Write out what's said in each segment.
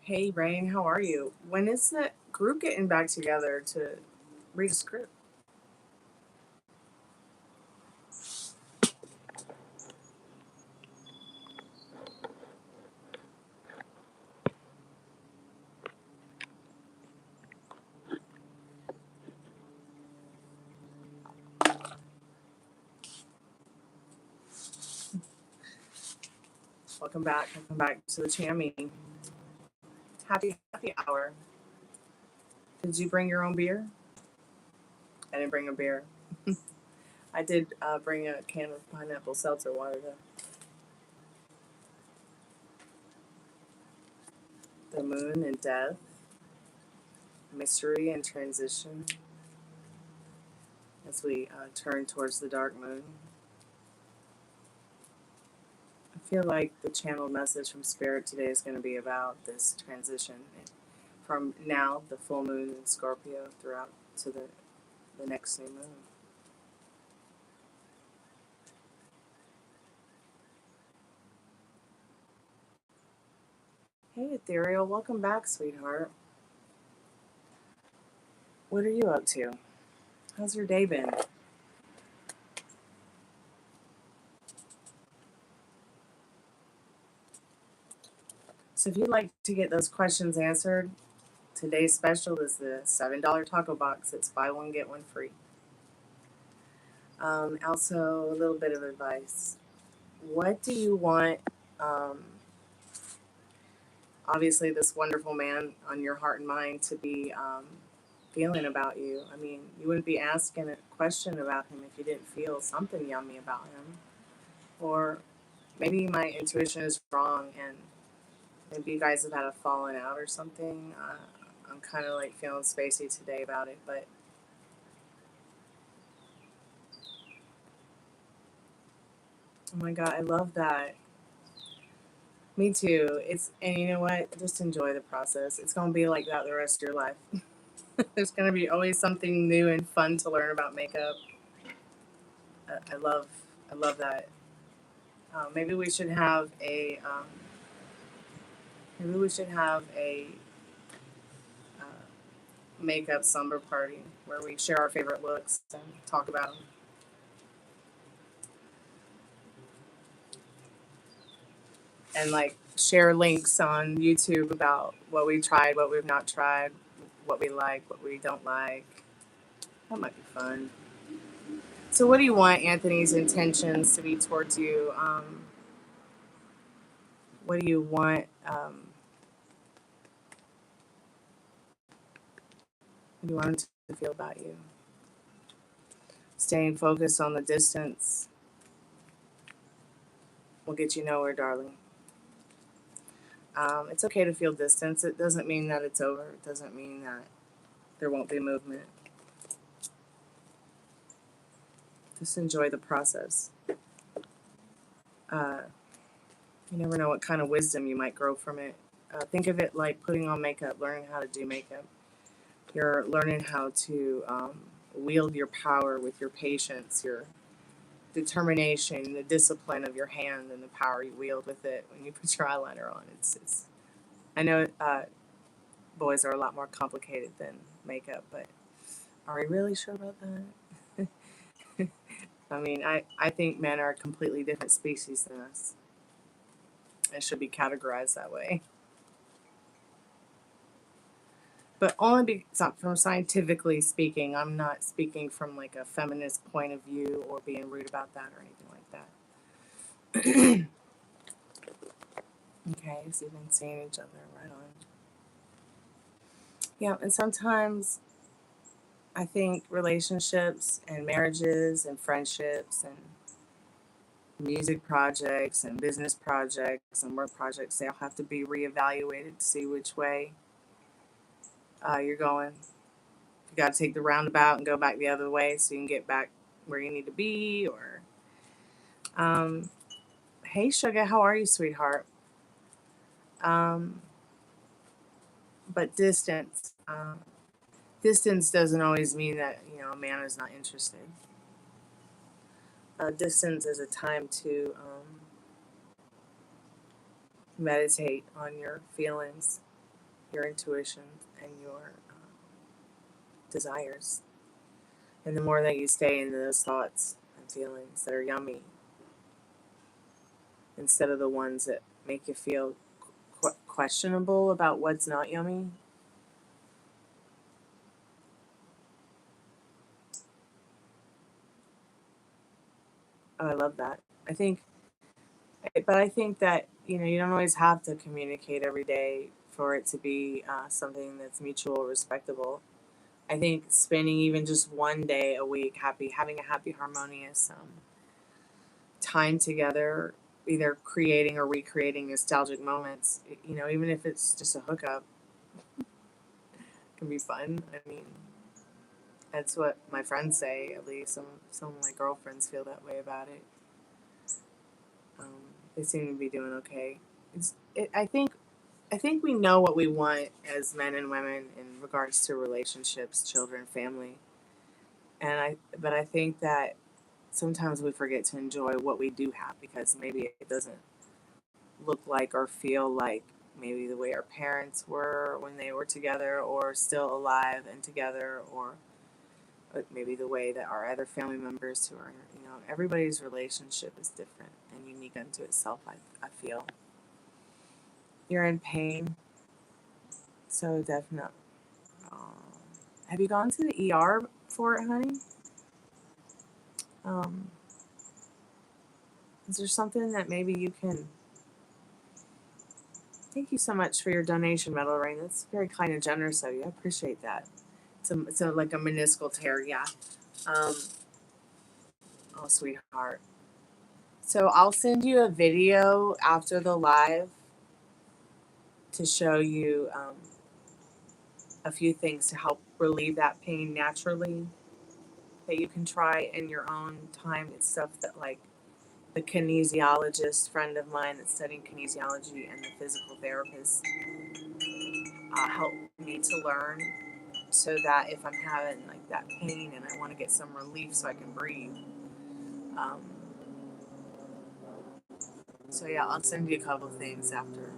Hey, Rain, how are you? When is the group getting back together to read a script? Welcome back. Welcome back to the Chammy. Happy hour. Did you bring your own beer? I didn't bring a beer. I did bring a can of pineapple seltzer water, though. The moon and death, mystery and transition as we turn towards the dark moon. I feel like the channeled message from Spirit today is going to be about this transition from now, the full moon in Scorpio, throughout to the next new moon. Hey, Ethereal, welcome back, sweetheart. What are you up to? How's your day been? So if you'd like to get those questions answered, today's special is the $7 taco box. It's buy one, get one free. Also, a little bit of advice. What do you want, obviously, this wonderful man on your heart and mind to be feeling about you? I mean, you wouldn't be asking a question about him if you didn't feel something yummy about him. Or maybe my intuition is wrong and maybe you guys have had a falling out or something. I'm kind of like feeling spacey today about it, but oh my god, I love that. Me too. And you know what? Just enjoy the process. It's gonna be like that the rest of your life. There's gonna be always something new and fun to learn about makeup. I love that. Maybe we should have a maybe we should have a uh, makeup slumber party where we share our favorite looks and talk about them. And like share links on YouTube about what we tried, what we've not tried, what we like, what we don't like. That might be fun. So, what do you want Anthony's intentions to be towards you? What do you want? What do you want him to feel about you? Staying focused on the distance will get you nowhere, darling. It's okay to feel distance. It doesn't mean that it's over. It doesn't mean that there won't be movement. Just enjoy the process. You never know what kind of wisdom you might grow from it. Think of it like putting on makeup, learning how to do makeup. You're learning how to wield your power with your patience, your determination, the discipline of your hand, and the power you wield with it when you put your eyeliner on. It's I know boys are a lot more complicated than makeup, but are we really sure about that? I mean, I think men are a completely different species than us. It should be categorized that way. But only from scientifically speaking. I'm not speaking from like a feminist point of view or being rude about that or anything like that. Okay, so you've been seeing each other, right on. Yeah, and sometimes I think relationships and marriages and friendships and music projects and business projects and work projects, they all have to be reevaluated to see which way you're going. You got to take the roundabout and go back the other way so you can get back where you need to be. Or, hey, sugar, how are you, sweetheart? Um, but distance doesn't always mean that a man is not interested. Distance is a time to meditate on your feelings your intuition and your desires. And the more that you stay in those thoughts and feelings that are yummy, instead of the ones that make you feel questionable about what's not yummy. Oh, I love that. I think that, you know, you don't always have to communicate every day for it to be something that's mutual, respectable. I think spending even just one day a week having a happy, harmonious time together, either creating or recreating nostalgic moments, you know, even if it's just a hookup, can be fun. I mean, that's what my friends say, at least. Some of my girlfriends feel that way about it. They seem to be doing okay. I think we know what we want as men and women in regards to relationships, children, family. But I think that sometimes we forget to enjoy what we do have, because maybe it doesn't look like or feel like maybe the way our parents were when they were together or still alive and together, or maybe the way that our other family members who are, you know, everybody's relationship is different and unique unto itself, I feel. You're in pain, so definitely. Have you gone to the ER for it, honey? Is there something that maybe you can... Thank you so much for your donation, Metal Rain. That's very kind and generous of you. I appreciate that. It's like a meniscal tear, yeah. Oh, sweetheart. So I'll send you a video after the live to show you a few things to help relieve that pain naturally that you can try in your own time. It's stuff that, like, the kinesiologist friend of mine that's studying kinesiology and the physical therapist helped me to learn, so that if I'm having like that pain and I want to get some relief so I can breathe. So yeah, I'll send you a couple things after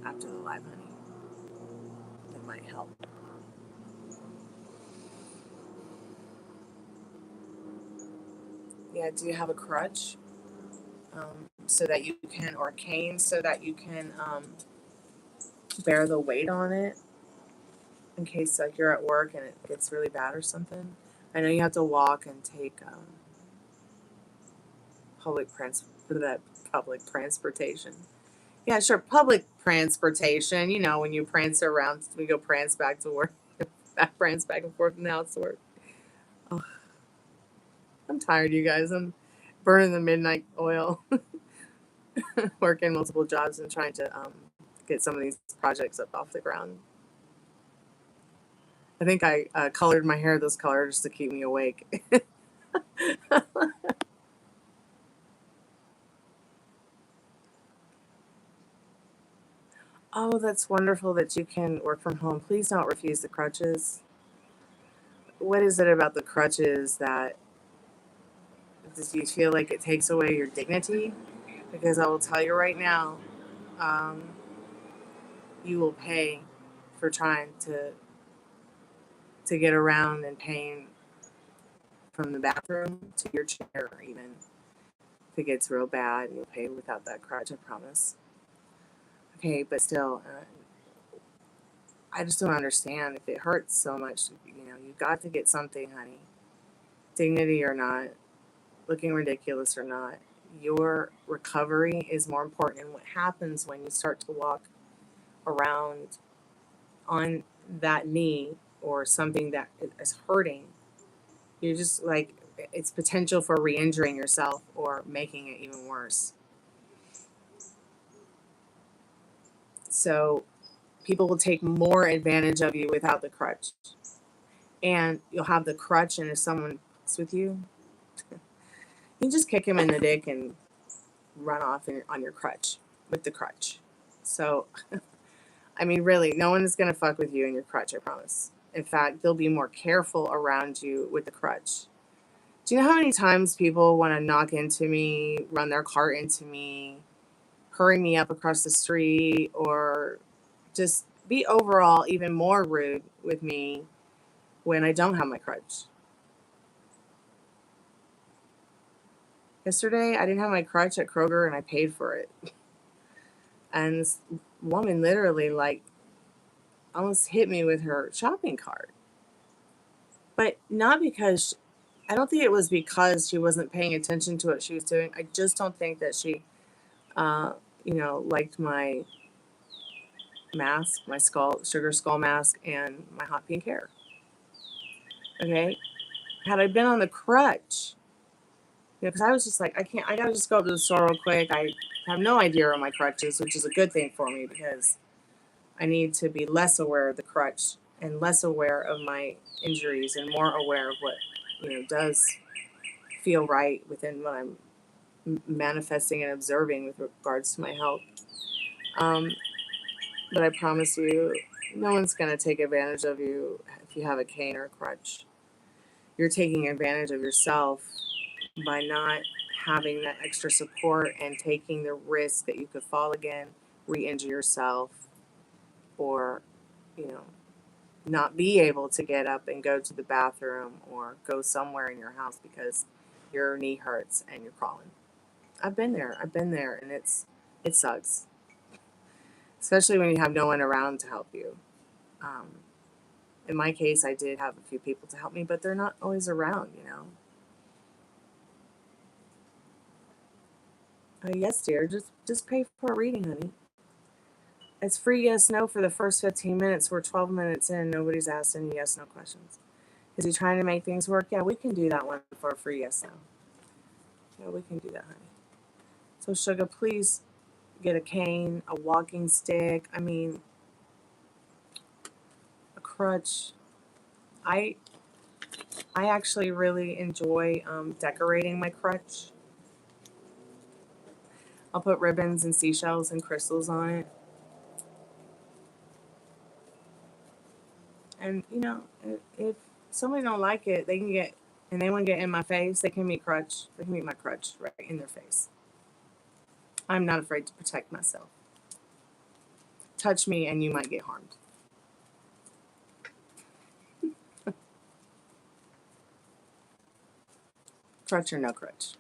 the live, honey. That might help. Yeah, do you have a crutch? So that you can, or a cane, so that you can bear the weight on it in case like you're at work and it gets really bad or something. I know you have to walk and take public transportation. Yeah, sure, public transportation. You know, when you prance around, we go prance back to work, prance back and forth from the house to work. Oh, I'm tired, you guys. I'm burning the midnight oil, working multiple jobs and trying to get some of these projects up off the ground. I think I colored my hair this color just to keep me awake. Oh, that's wonderful that you can work from home. Please don't refuse the crutches. What is it about the crutches that does you feel like it takes away your dignity? Because I will tell you right now, um, you will pay for trying to get around in pain from the bathroom to your chair, even if it gets real bad. You'll pay without that crutch, I promise. Okay, but still, I just don't understand if it hurts so much. You know, you got to get something, honey. Dignity or not, looking ridiculous or not, your recovery is more important. And what happens when you start to walk around on that knee or something that is hurting, you're just like, it's potential for re-injuring yourself or making it even worse. So people will take more advantage of you without the crutch. And you'll have the crutch, and if someone is with you, you just kick him in the dick and run off on your crutch with the crutch. So, I mean, really, no one is going to fuck with you in your crutch, I promise. In fact, they'll be more careful around you with the crutch. Do you know how many times people want to knock into me, run their cart into me, hurry me up across the street, or just be overall even more rude with me when I don't have my crutch. Yesterday, I didn't have my crutch at Kroger and I paid for it. And this woman literally, like, almost hit me with her shopping cart. But not because, I don't think it was because she wasn't paying attention to what she was doing. I just don't think that she, liked my mask, my sugar skull mask, and my hot pink hair. Okay? Had I been on the crutch, because I was just like, I gotta just go up to the store real quick. I have no idea where my crutch is, which is a good thing for me because I need to be less aware of the crutch and less aware of my injuries and more aware of what, does feel right within what I'm manifesting and observing with regards to my health. But I promise you, no one's going to take advantage of you if you have a cane or a crutch. You're taking advantage of yourself by not having that extra support and taking the risk that you could fall again, re-injure yourself, or, not be able to get up and go to the bathroom or go somewhere in your house because your knee hurts and you're crawling. I've been there, and it sucks. Especially when you have no one around to help you. In my case, I did have a few people to help me, but they're not always around, Yes, dear, just pay for a reading, honey. It's free yes/no for the first 15 minutes. We're 12 minutes in. Nobody's asked any yes/no questions. Is he trying to make things work? Yeah, we can do that one for a free yes/no. Yeah, we can do that, honey. So, Sugar, please get a cane, a walking stick. I mean, a crutch. I actually really enjoy decorating my crutch. I'll put ribbons and seashells and crystals on it. And, if somebody don't like it, they want to get in my face, they can meet my crutch right in their face. I'm not afraid to protect myself. Touch me and you might get harmed. Crutch or no crutch.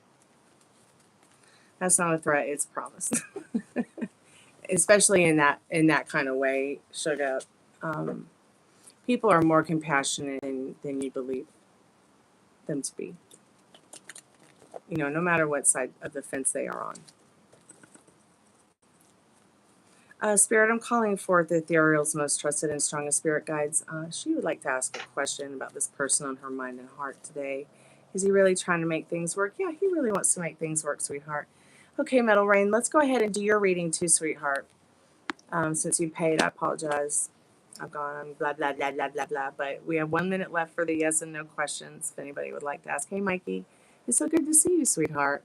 That's not a threat, it's a promise. Especially in that kind of way, Sugar. People are more compassionate than you believe them to be. No matter what side of the fence they are on. Spirit, I'm calling forth the Ethereal's most trusted and strongest spirit guides. She would like to ask a question about this person on her mind and heart today. Is he really trying to make things work? Yeah, he really wants to make things work, sweetheart. Okay, Metal Rain, let's go ahead and do your reading too, sweetheart. Since you paid, I apologize. I've gone on blah, blah, blah, blah, blah, blah. But we have 1 minute left for the yes and no questions if anybody would like to ask. Hey, Mikey, it's so good to see you, sweetheart.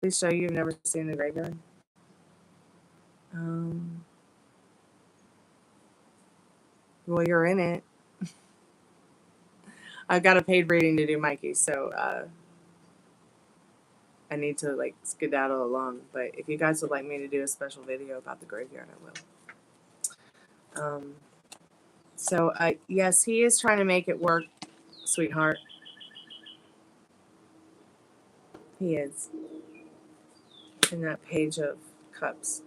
Please show you've never seen the graveyard. Well, you're in it. I've got a paid reading to do, Mikey, so I need to skedaddle along. But if you guys would like me to do a special video about the graveyard, I will. So yes, he is trying to make it work, sweetheart. He is. In that Page of Cups.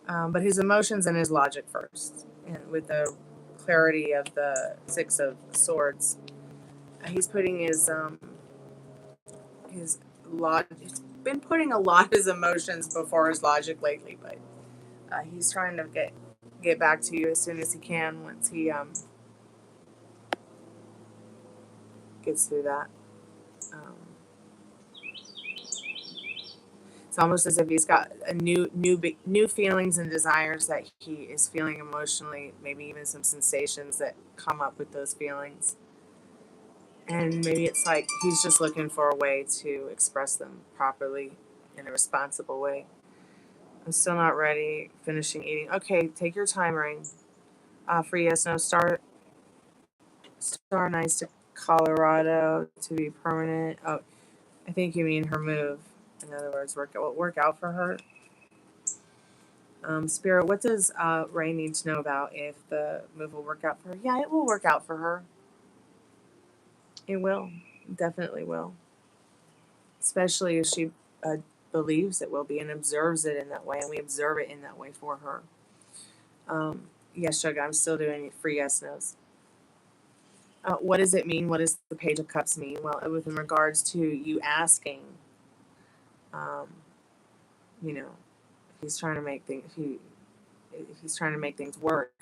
But his emotions and his logic first. And with the clarity of the Six of Swords, he's putting his he's been putting a lot of his emotions before his logic lately, but he's trying to get back to you as soon as he can once he gets through that. It's almost as if he's got a new feelings and desires that he is feeling emotionally, maybe even some sensations that come up with those feelings. And maybe it's like he's just looking for a way to express them properly in a responsible way. I'm still not ready. Finishing eating. Okay, take your time, Rain. Free yes/no. Star nice to Colorado to be permanent. Oh, I think you mean her move. In other words, work out for her. Spirit, what does Ray need to know about if the move will work out for her? Yeah, it will work out for her. It will. Definitely will. Especially if she believes it will be and observes it in that way, and we observe it in that way for her. Yes, Sugar, I'm still doing free yes nos. What does it mean? What does the Page of Cups mean? Well, with in regards to you asking, um, you know, if he's trying to make things, if he's trying to make things work.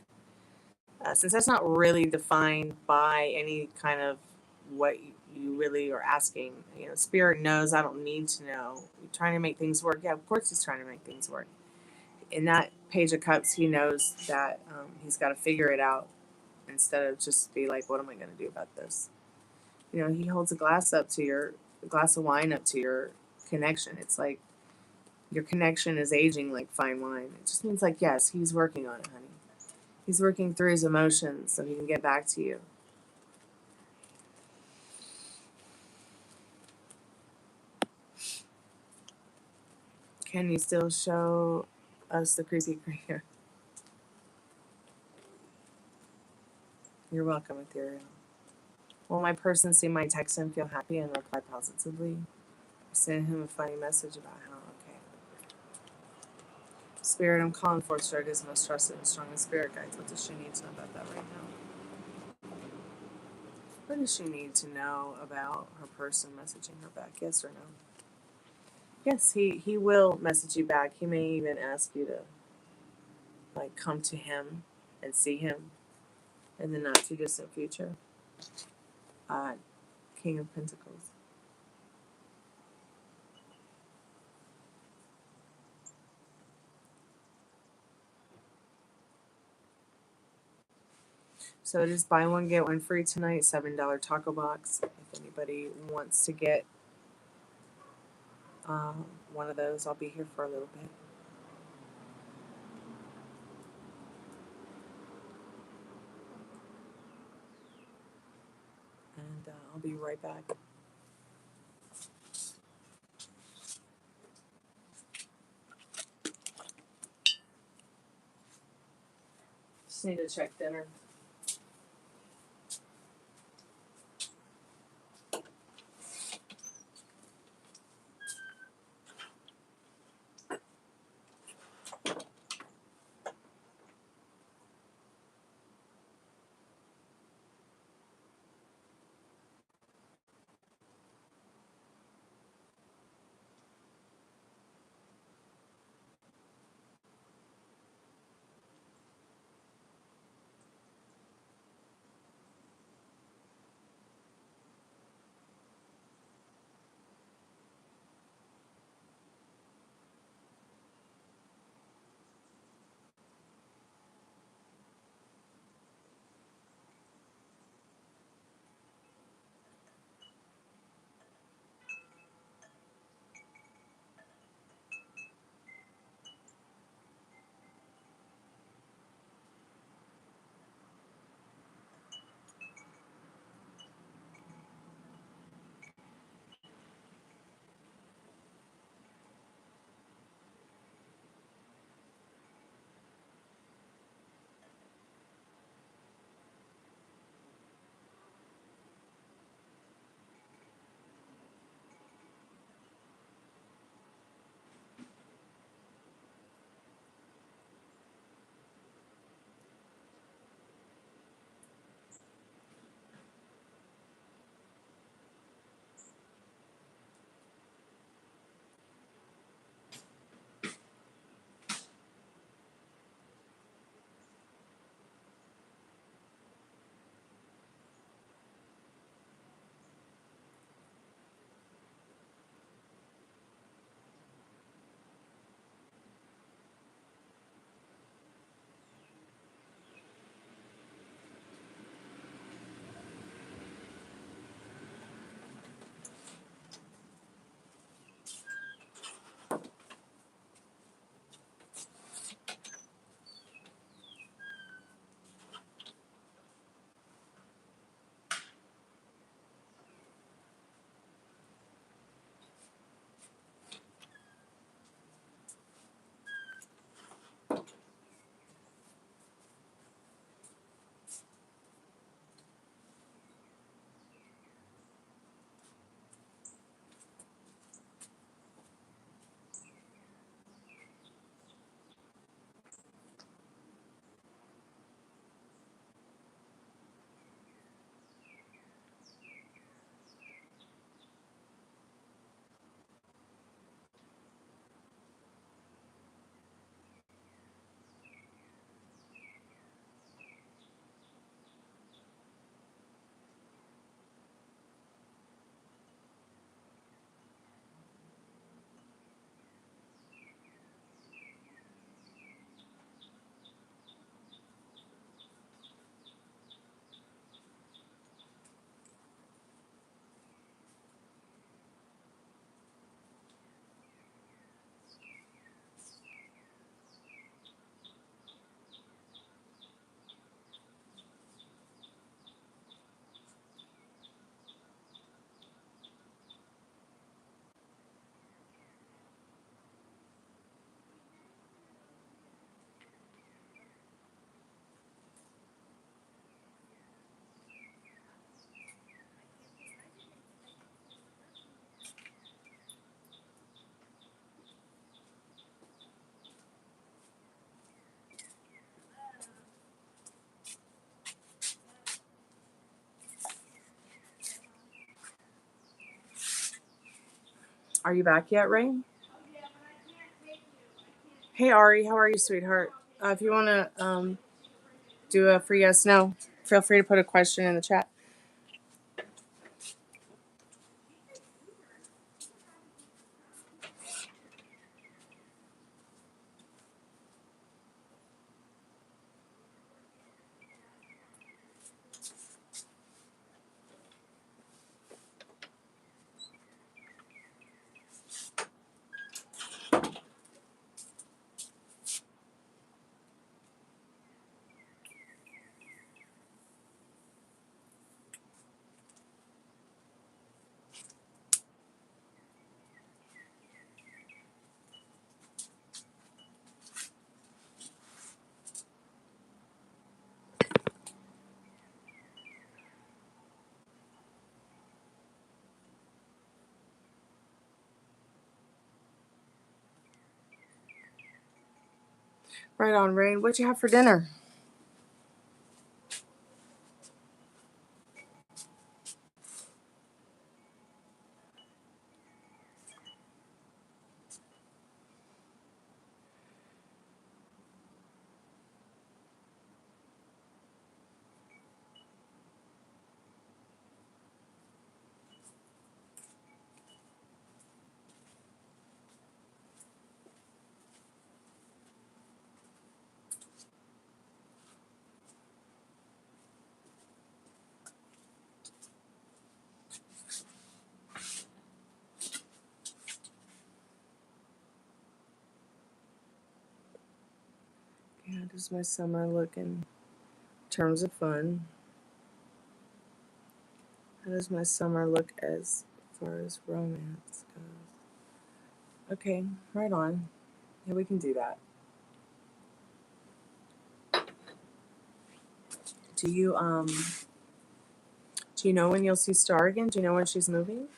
Since that's not really defined by any kind of what you really are asking, Spirit knows I don't need to know. You're trying to make things work. Yeah, of course he's trying to make things work. In that Page of Cups, he knows that he's got to figure it out instead of just be like, what am I going to do about this? He holds a glass of wine up to your connection. It's like your connection is aging like fine wine. It just means like, yes, he's working on it, honey. He's working through his emotions so he can get back to you. Can you still show us the creepy creature? You're welcome, Ethereal. Will my person see my text and feel happy and reply positively? Send him a funny message about how, okay. Spirit, I'm calling for Straga's most trusted and strongest spirit guides. What does she need to know about that right now? What does she need to know about her person messaging her back? Yes or no? Yes, he will message you back. He may even ask you to come to him and see him in the not too distant future. King of Pentacles. So it is buy one get one free tonight. $7 taco box. If anybody wants to get one of those, I'll be here for a little bit. And I'll be right back. Just need to check dinner. Are you back yet, Ray? Hey, Ari, how are you, sweetheart? If you want to do a free yes, no, feel free to put a question in the chat. Right on, Rain. What'd you have for dinner? Yeah, does my summer look in terms of fun? How does my summer look as far as romance goes? Okay, right on. Yeah, we can do that. Do you know when you'll see Star again? Do you know when she's moving?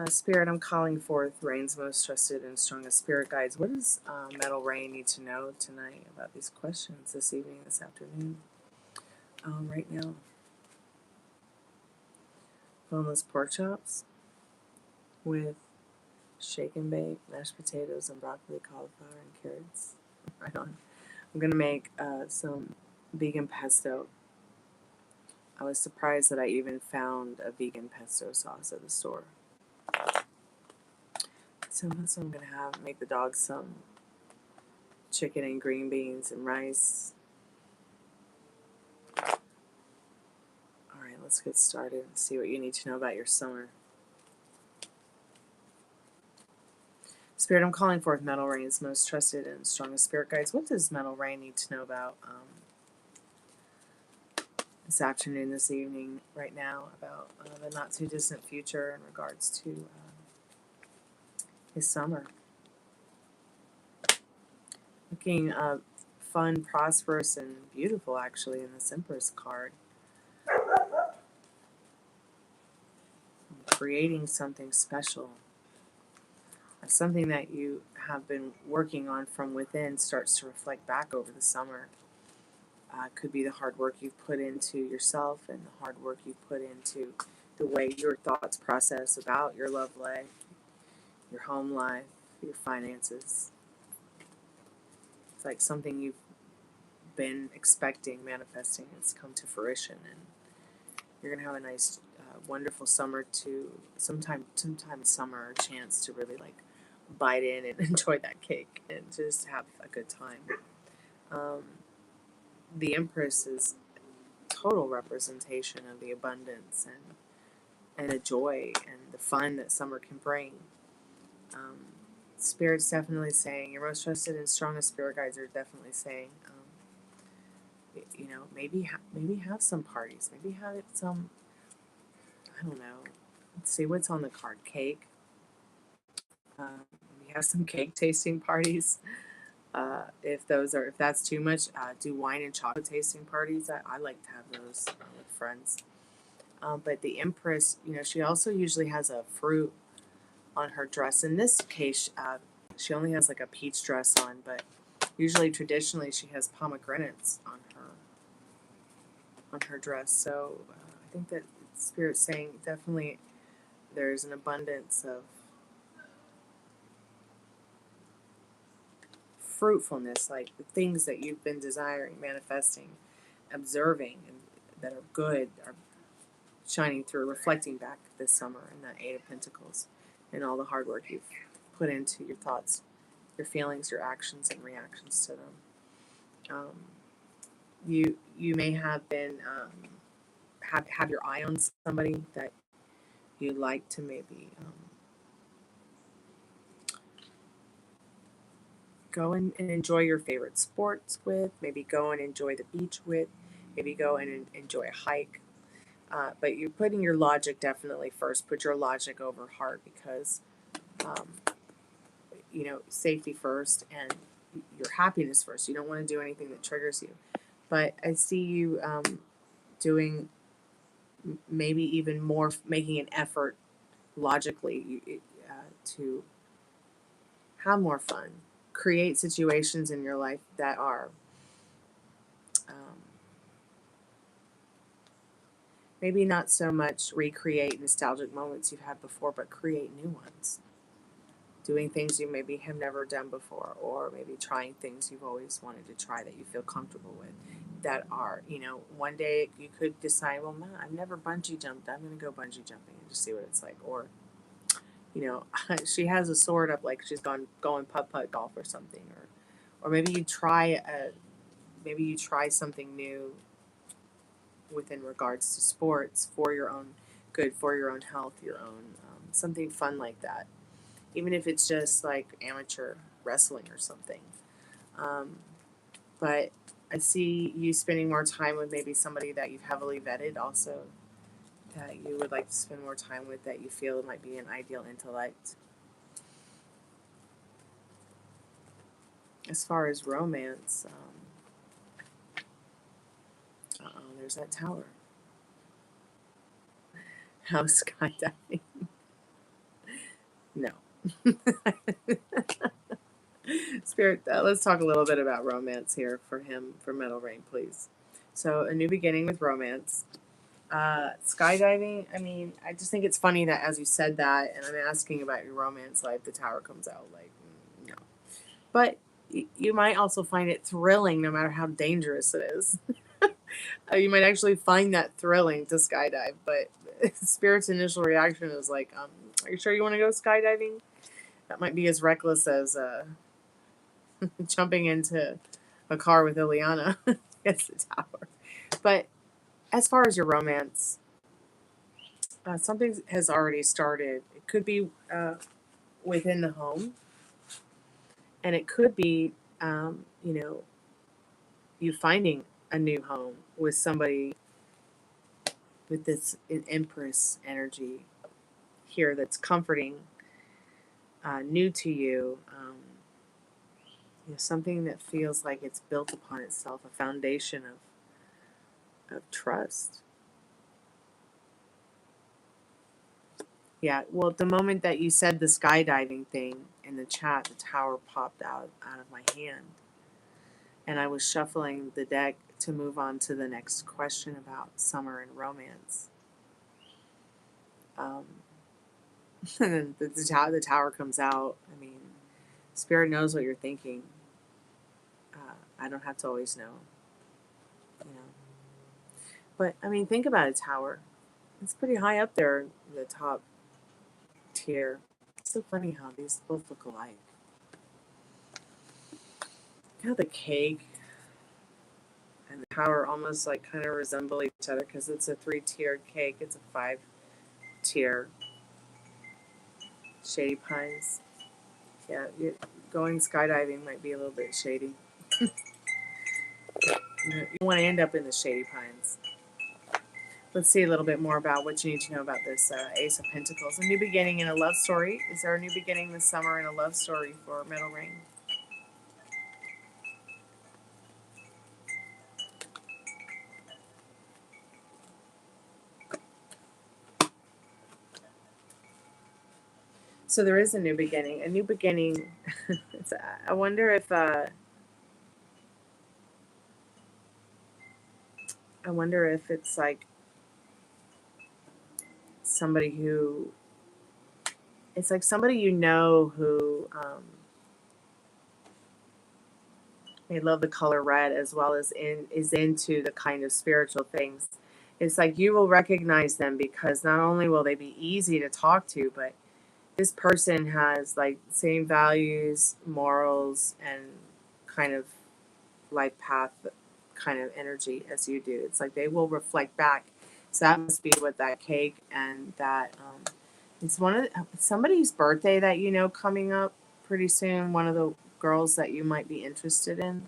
Spirit, I'm calling forth Rain's most trusted and strongest spirit guides. What does Metal Rain need to know tonight about these questions this evening, this afternoon? Right now. Boneless pork chops with shake and bake, mashed potatoes, and broccoli, cauliflower, and carrots. Right on. I'm going to make some vegan pesto. I was surprised that I even found a vegan pesto sauce at the store. So I'm going to make the dogs some chicken and green beans and rice. Alright, let's get started and see what you need to know about your summer. Spirit, I'm calling forth Metal Rain's most trusted and strongest spirit guides. What does Metal Rain need to know about this afternoon, this evening, right now, about the not too distant future in regards to his summer? Looking fun, prosperous, and beautiful, actually, in this Empress card. Creating something special. Something that you have been working on from within starts to reflect back over the summer. Could be the hard work you've put into yourself and the hard work you've put into the way your thoughts process about your love life, your home life, your finances. It's like something you've been expecting, manifesting, it's come to fruition, and you're going to have a nice, wonderful summer to sometime summer chance to really like bite in and enjoy that cake and just have a good time. The Empress is total representation of the abundance and the joy and the fun that summer can bring. Spirit's definitely saying, your most trusted and strongest spirit guides are definitely saying, maybe have some parties, maybe have some, I don't know, let's see what's on the card. Cake. We have some cake tasting parties. If that's too much, do wine and chocolate tasting parties. I like to have those with friends. But the Empress, she also usually has a fruit on her dress. In this case, She only has like a peach dress on, but usually traditionally she has pomegranates on her dress. So I think that Spirit's saying definitely there's an abundance of fruitfulness, like the things that you've been desiring, manifesting, observing, and that are good are shining through, reflecting back this summer in that Eight of Pentacles and all the hard work you've put into your thoughts, your feelings, your actions, and reactions to them. You may have been have your eye on somebody that you'd like to maybe go and enjoy your favorite sports with, maybe go and enjoy the beach with, maybe go and enjoy a hike. But you're putting your logic definitely first. Put your logic over heart because, safety first and your happiness first. You don't want to do anything that triggers you. But I see you doing maybe even more, making an effort logically to have more fun. Create situations in your life that are maybe not so much recreate nostalgic moments you've had before, but create new ones. Doing things you maybe have never done before, or maybe trying things you've always wanted to try that you feel comfortable with. That are, one day you could decide, well, man, I've never bungee jumped. I'm going to go bungee jumping and just see what it's like. Or, she has a sword up like she's going putt-putt golf or something. Or maybe you try something new within regards to sports for your own good, for your own health, your own something fun like that. Even if it's just like amateur wrestling or something. But I see you spending more time with maybe somebody that you've heavily vetted also, that you would like to spend more time with, that you feel might be an ideal intellect. As far as romance, there's that tower. House skydiving. No. Spirit, let's talk a little bit about romance here for him, for Metal Rain, please. So, a new beginning with romance. Skydiving, I mean, I just think it's funny that as you said that, and I'm asking about your romance life, the tower comes out like, no. But you might also find it thrilling no matter how dangerous it is. You might actually find that thrilling to skydive, but Spirit's initial reaction is like, are you sure you want to go skydiving? That might be as reckless as jumping into a car with Ileana against the tower. But as far as your romance, something has already started. It could be within the home, and it could be, you finding a new home with somebody with this Empress energy here that's comforting, new to you. Something that feels like it's built upon itself, a foundation of trust. Yeah, well, the moment that you said the skydiving thing in the chat, the tower popped out of my hand. And I was shuffling the deck to move on to the next question about summer and romance. And then the tower comes out. I mean, Spirit knows what you're thinking. I don't have to always know. But, I mean, think about a tower. It's pretty high up there in the top tier. It's so funny how these both look alike. Look how the cake and the tower almost like kind of resemble each other because it's a 3-tiered cake. It's a 5-tier. Shady Pines. Yeah, going skydiving might be a little bit shady. You want to end up in the Shady Pines. Let's see a little bit more about what you need to know about this Ace of Pentacles. A new beginning in a love story. Is there a new beginning this summer in a love story for Metal Ring? So there is a new beginning. A new beginning. I wonder if it's like somebody who, it's like somebody you know who they love the color red as well as is into the kind of spiritual things. It's like you will recognize them because not only will they be easy to talk to, but this person has like same values, morals, and kind of life path kind of energy as you do. It's like they will reflect back. So that must be what that cake and that it's somebody's birthday that you know coming up pretty soon. One of the girls that you might be interested in.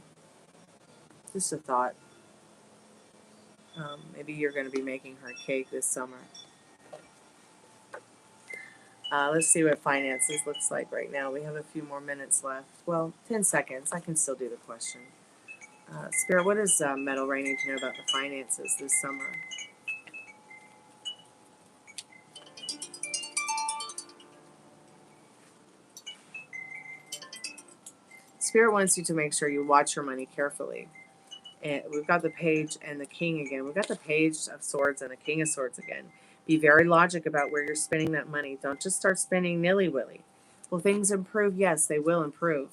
Just a thought. Maybe you're going to be making her cake this summer. Let's see what finances looks like right now. We have a few more minutes left. Well, 10 seconds. I can still do the question. Spirit, what does Metal Ray need to know about the finances this summer? Spirit wants you to make sure you watch your money carefully. And we've got the page and the king again. We've got the page of swords and the king of swords again. Be very logic about where you're spending that money. Don't just start spending nilly-willy. Will things improve? Yes, they will improve.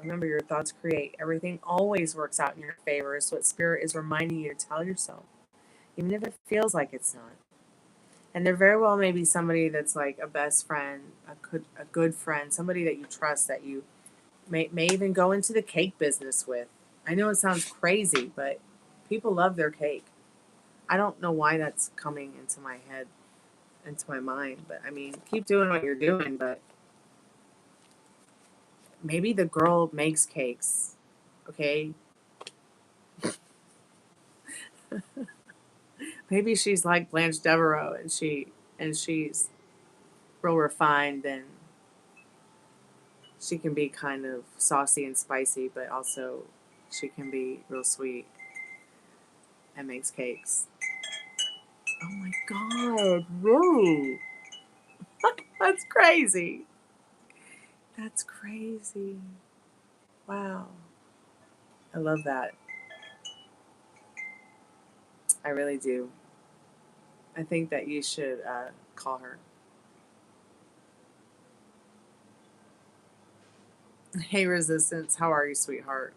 Remember, your thoughts create. Everything always works out in your favor is what Spirit is reminding you to tell yourself. Even if it feels like it's not. And there very well may be somebody that's like a best friend, a good friend, somebody that you trust that you may even go into the cake business with. I know it sounds crazy, but people love their cake. I don't know why that's coming into my head, into my mind, but I mean, keep doing what you're doing, but maybe the girl makes cakes, okay? Maybe she's like Blanche Devereaux and she's real refined and she can be kind of saucy and spicy, but also she can be real sweet and makes cakes. Oh my God, really? That's crazy. That's crazy. Wow. I love that. I really do. I think that you should call her. Hey, Resistance. How are you, sweetheart?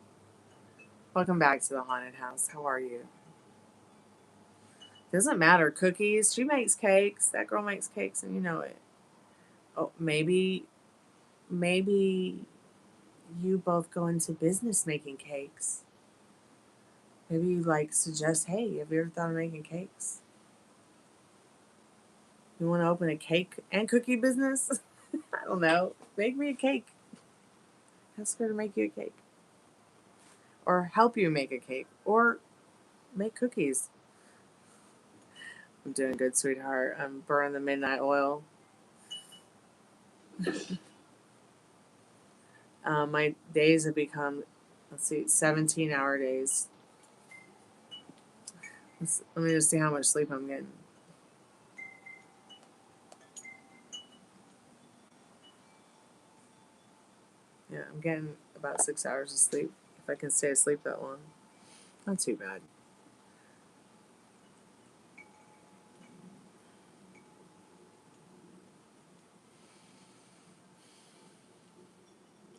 Welcome back to the haunted house. How are you? Doesn't matter. Cookies. She makes cakes. That girl makes cakes, and you know it. Oh, maybe you both go into business making cakes. Maybe you like suggest, hey, have you ever thought of making cakes? You want to open a cake and cookie business? I don't know. Make me a cake. Ask her to make you a cake. Or help you make a cake. Or make cookies. I'm doing good, sweetheart. I'm burning the midnight oil. My days have become, 17-hour days. Let me just see how much sleep I'm getting. Yeah, I'm getting about 6 hours of sleep. If I can stay asleep that long. Not too bad.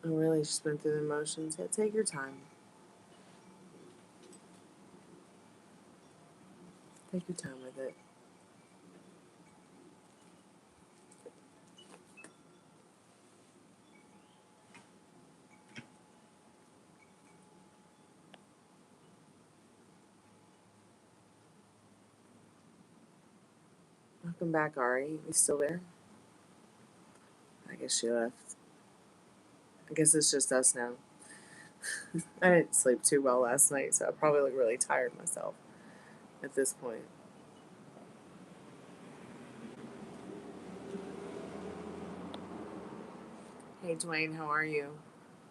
I really just went through the motions. Yeah, take your time. Take your time with it. Welcome back, Ari. You still there? I guess she left. I guess it's just us now. I didn't sleep too well last night, so I probably look really tired myself at this point. Hey, Dwayne, how are you?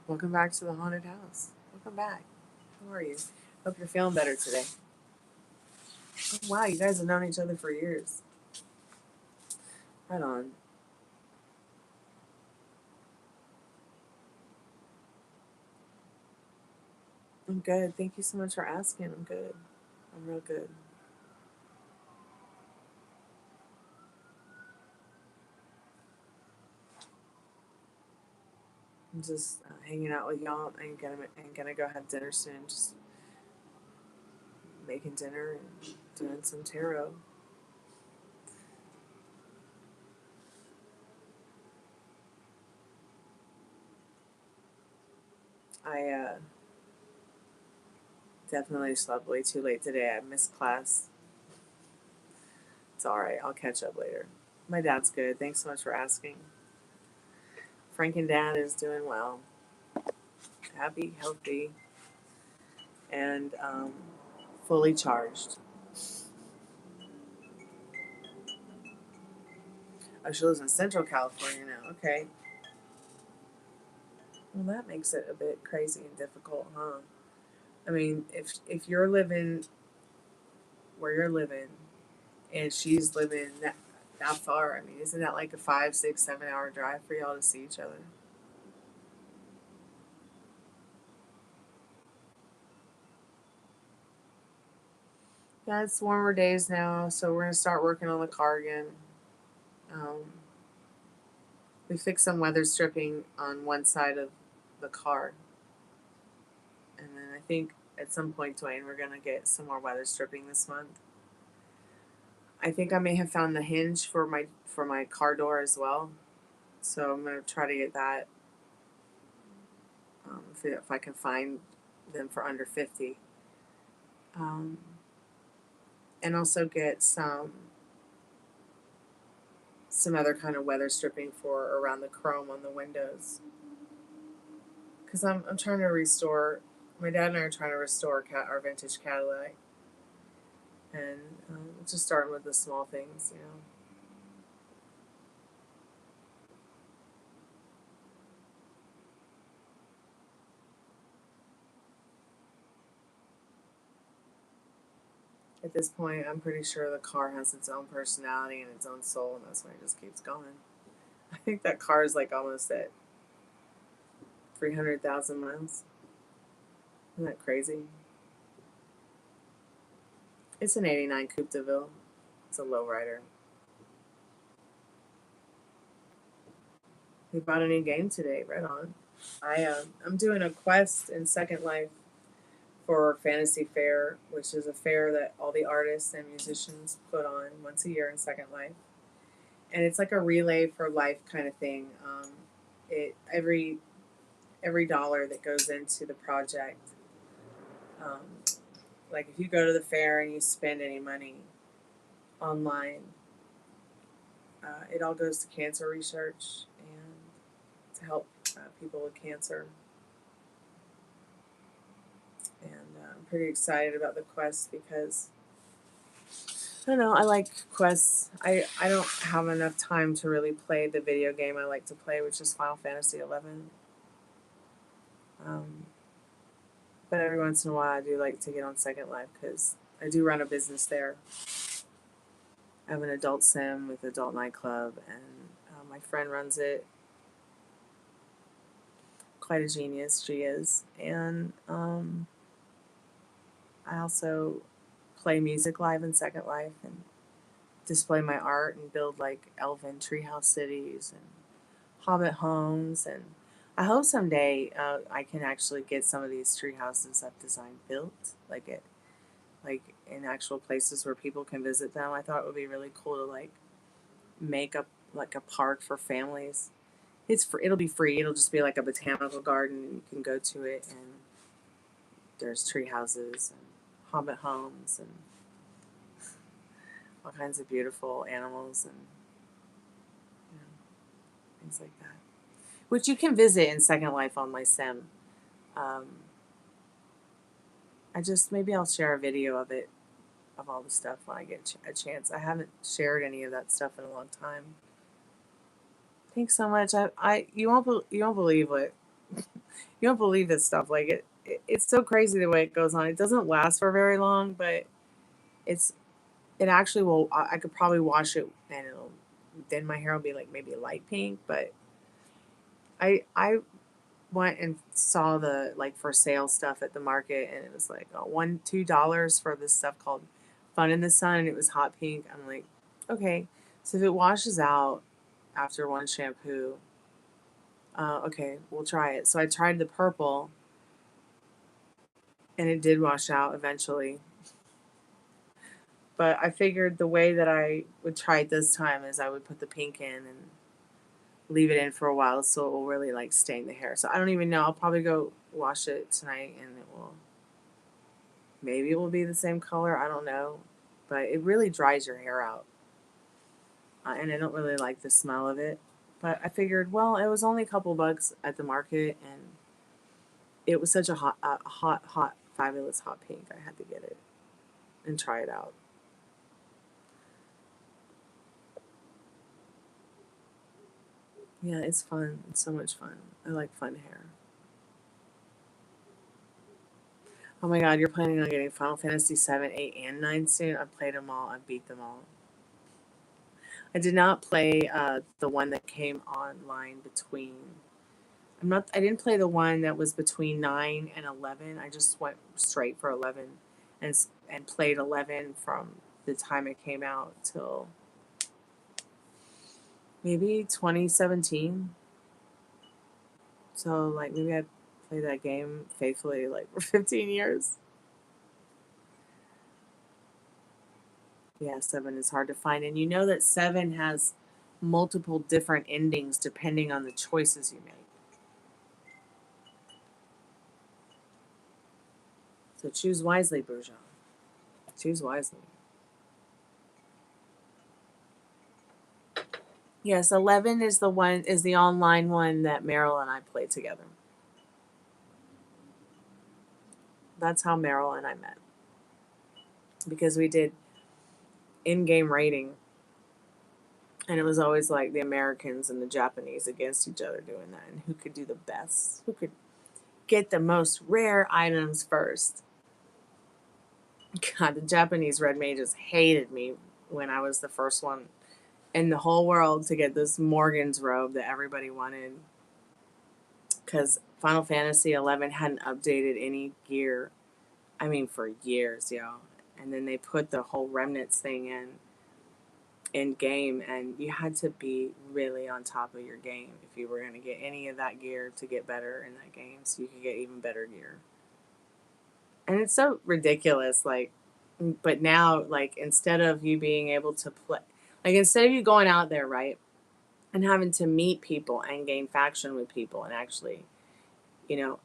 Welcome back to the haunted house. Welcome back. How are you? Hope you're feeling better today. Oh, wow, you guys have known each other for years. Right on. I'm good. Thank you so much for asking. I'm good. I'm real good. I'm just hanging out with y'all. I'm gonna go have dinner soon. Just making dinner and doing some tarot. I definitely slept way too late today. I missed class. It's alright. I'll catch up later. My dad's good. Thanks so much for asking. Frank and Dad is doing well. Happy, healthy, and fully charged. Oh, she lives in Central California now. Okay. Well, that makes it a bit crazy and difficult, huh? I mean, if you're living where you're living, and she's living that far, I mean, isn't that like a 5, 6, 7 hour drive for y'all to see each other? Yeah, it's warmer days now, so we're gonna start working on the car again. Um, we fixed some weather stripping on one side of the car, and then I think at some point, Dwayne, we're gonna get some more weather stripping this month. I think I may have found the hinge for my car door as well, so I'm gonna try to get that. If I can find them for under 50, um, and also get some other kind of weather stripping for around the chrome on the windows. Because I'm trying to restore. My dad and I are trying to restore our vintage Cadillac, and just starting with the small things, you know. At this point, I'm pretty sure the car has its own personality and its own soul, and that's why it just keeps going. I think that car is like almost at 300,000 miles. Isn't that crazy? It's an '89 Coupe de Ville. It's a lowrider. We bought a new game today. Right on. I'm doing a quest in Second Life for Fantasy Fair, which is a fair that all the artists and musicians put on once a year in Second Life, and it's like a relay for life kind of thing. It every dollar that goes into the project, um, like if you go to the fair and you spend any money online, it all goes to cancer research and to help people with cancer. And I'm pretty excited about the quest because I don't know, I like quests. I don't have enough time to really play the video game I like to play, which is Final Fantasy 11. Um, but every once in a while, I do like to get on Second Life because I do run a business there. I have an adult sim with Adult Nightclub, and my friend runs it. Quite a genius, she is. And I also play music live in Second Life and display my art and build like elven treehouse cities and hobbit homes. And I hope someday I can actually get some of these tree houses I've designed built, like in actual places where people can visit them. I thought it would be really cool to like make up like a park for families. It'll be free. It'll just be like a botanical garden, and you can go to it, and there's tree houses and hobbit homes and all kinds of beautiful animals and you know, things like that, which you can visit in Second Life on my sim. Um, maybe I'll share a video of it, of all the stuff when I get a chance. I haven't shared any of that stuff in a long time. Thanks so much. You won't believe what you won't believe this stuff. Like it's so crazy the way it goes on. It doesn't last for very long, but it's it actually will, I could probably wash it and then my hair will be like maybe light pink, but I went and saw the like for sale stuff at the market, and it was like $2 for this stuff called Fun in the Sun, and it was hot pink. I'm like, okay, so if it washes out after one shampoo, okay, we'll try it. So I tried the purple, and it did wash out eventually. But I figured the way that I would try it this time is I would put the pink in and leave it in for a while so it will really like stain the hair. So I don't even know. I'll probably go wash it tonight and maybe it will be the same color. I don't know. But it really dries your hair out. And I don't really like the smell of it. But I figured, well, it was only a couple bucks at the market, and it was such a hot, fabulous hot pink. I had to get it and try it out. Yeah, it's fun. It's so much fun. I like fun hair. Oh my god, you're planning on getting Final Fantasy 7, 8, and 9 soon? I've played them all. I've beat them all. I did not play the one that came online between. I didn't play the one that was between 9 and 11. I just went straight for 11 and played 11 from the time it came out till maybe 2017. So like maybe I played that game faithfully like for 15 years. Yeah, 7 is hard to find, and you know that 7 has multiple different endings depending on the choices you make. So choose wisely, Bourgeois. Choose wisely. Yes, 11 is the online one that Meryl and I played together. That's how Meryl and I met. Because we did in-game rating, and it was always like the Americans and the Japanese against each other doing that, and who could do the best, who could get the most rare items first. God, the Japanese red mages hated me when I was the first one in the whole world to get this Morgan's robe that everybody wanted, because Final Fantasy 11 hadn't updated any gear, I mean, for years, yo. And then they put the whole remnants thing in game, and you had to be really on top of your game if you were going to get any of that gear to get better in that game, so you could get even better gear. And it's so ridiculous, like, but now, like, instead of you being able to play, like, instead of you going out there, right, and having to meet people and gain faction with people and actually, you know,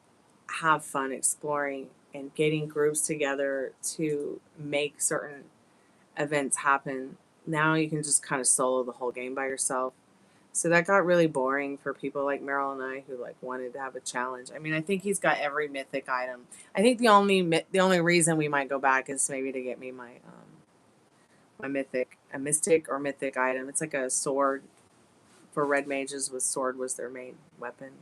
have fun exploring and getting groups together to make certain events happen, now you can just kind of solo the whole game by yourself. So that got really boring for people like Meryl and I who like wanted to have a challenge. I mean, I think he's got every mythic item. I think the only reason we might go back is maybe to get me my mystic or mythic item. It's like a sword for red mages. With sword was their main weapon.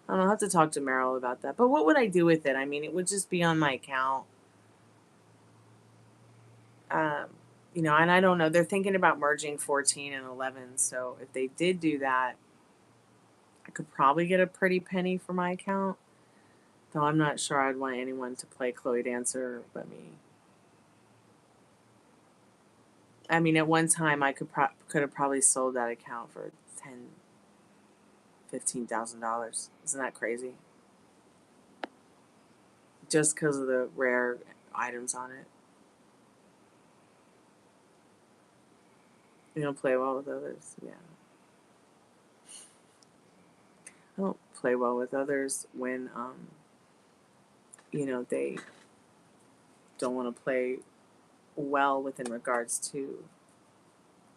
I don't know, I'll have to talk to Meryl about that. But what would I do with it? I mean, it would just be on my account. You know, and I don't know. They're thinking about merging 14 and 11. So if they did do that, I could probably get a pretty penny for my account. Though I'm not sure I'd want anyone to play Chloe Dancer but me. I mean, at one time I could have probably sold that account for $15,000. Isn't that crazy? Just because of the rare items on it. You don't play well with others, yeah. I don't play well with others when, you know, they don't want to play well within regards to,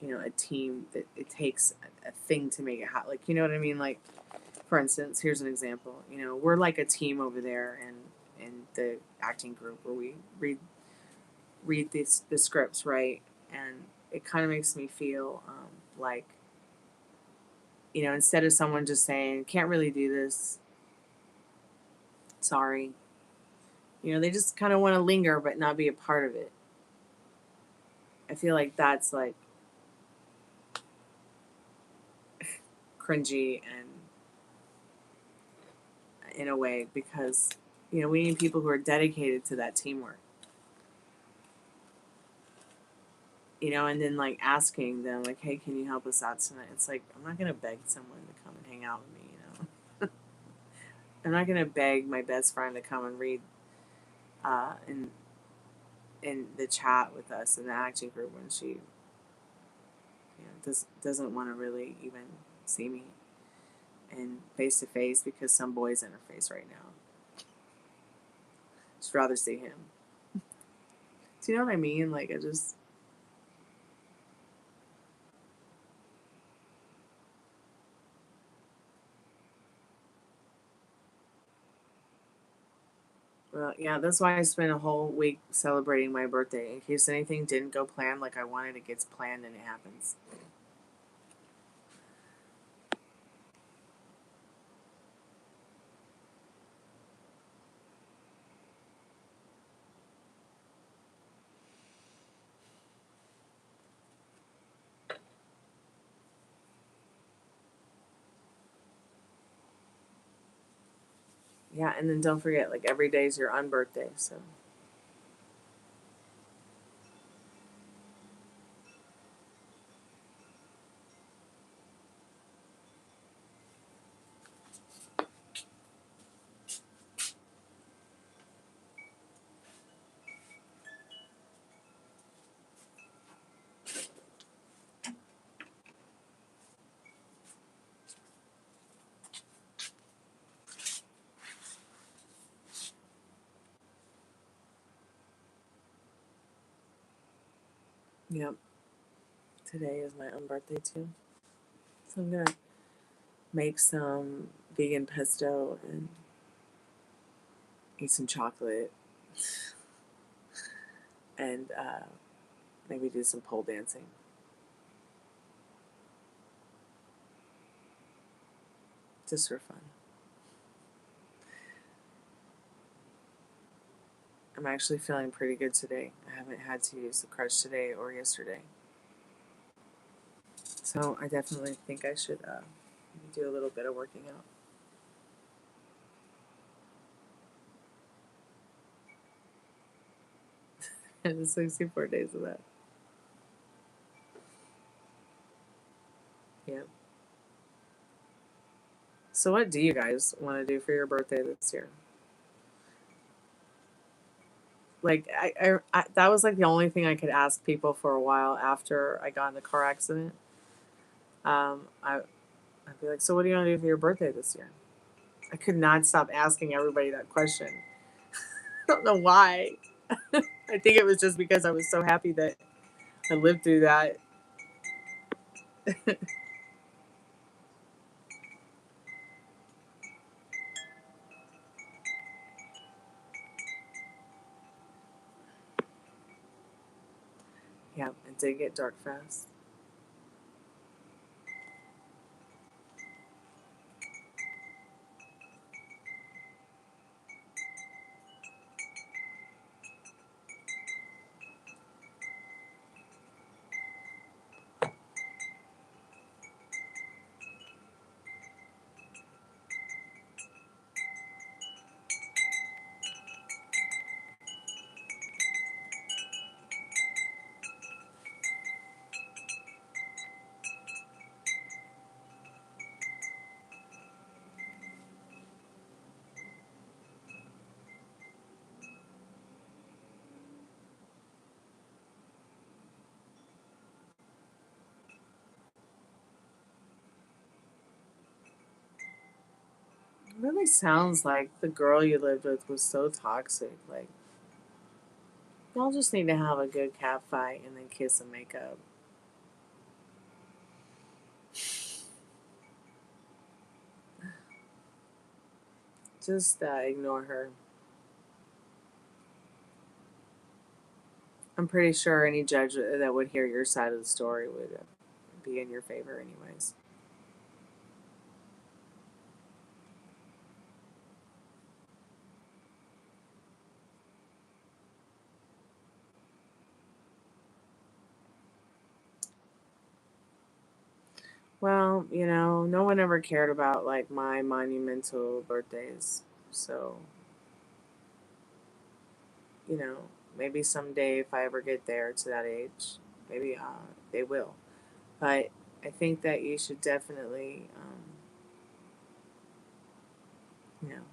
you know, a team that it takes a thing to make it hot. Like, you know what I mean? Like, for instance, here's an example. You know, we're like a team over there in the acting group where we read the scripts, right? And it kind of makes me feel like, you know, instead of someone just saying, can't really do this, sorry. You know, they just kind of want to linger but not be a part of it. I feel like that's like cringy and in a way, because you know, we need people who are dedicated to that teamwork. You know, and then like asking them like, hey, can you help us out tonight? It's like, I'm not gonna beg someone to come and hang out with me, you know. I'm not gonna beg my best friend to come and read in the chat with us in the acting group when she, you know, doesn't want to really even see me and face to face because some boy's in her face right now. Just rather see him. Do you know what I mean? Like, I just. Well, yeah, that's why I spent a whole week celebrating my birthday. In case anything didn't go planned like I wanted, it gets planned and it happens. Yeah, and then don't forget, like, every day is your unbirthday, so. Yep. Today is my unbirthday too. So I'm gonna make some vegan pesto and eat some chocolate and maybe do some pole dancing. Just for fun. I'm actually feeling pretty good today. I haven't had to use the crutch today or yesterday. So I definitely think I should do a little bit of working out. And 64 days of that. Yeah. So what do you guys want to do for your birthday this year? Like, I that was like the only thing I could ask people for a while after I got in the car accident. I'd be like, so what do you want to do for your birthday this year? I could not stop asking everybody that question. I don't know why. I think it was just because I was so happy that I lived through that. Yeah, it did get dark fast. It really sounds like the girl you lived with was so toxic. Like, y'all just need to have a good cat fight and then kiss and make up. Just ignore her. I'm pretty sure any judge that would hear your side of the story would be in your favor, anyways. Well, you know, no one ever cared about like my monumental birthdays. So, you know, maybe someday if I ever get there to that age, maybe they will. But I think that you should definitely, you know,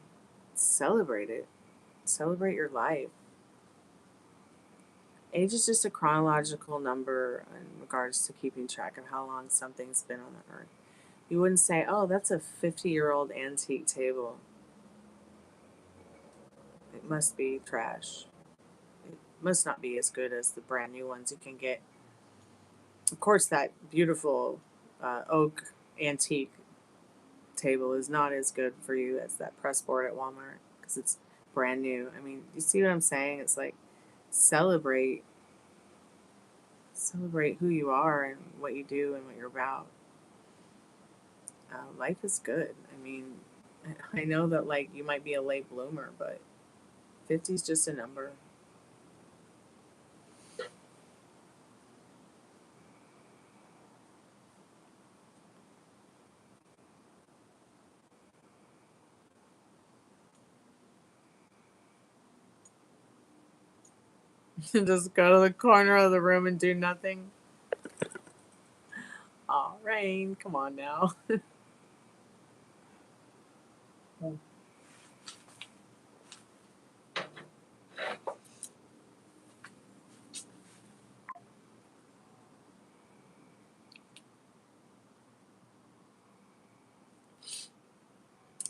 celebrate it. Celebrate your life. Age is just a chronological number in regards to keeping track of how long something's been on the earth. You wouldn't say, oh, that's a 50-year-old antique table. It must be trash. It must not be as good as the brand new ones you can get. Of course, that beautiful oak antique table is not as good for you as that press board at Walmart because it's brand new. I mean, you see what I'm saying? It's like celebrate who you are and what you do and what you're about. Life is good. I mean, I know that like you might be a late bloomer, but 50 is just a number. Just go to the corner of the room and do nothing. Oh, Rain, come on now.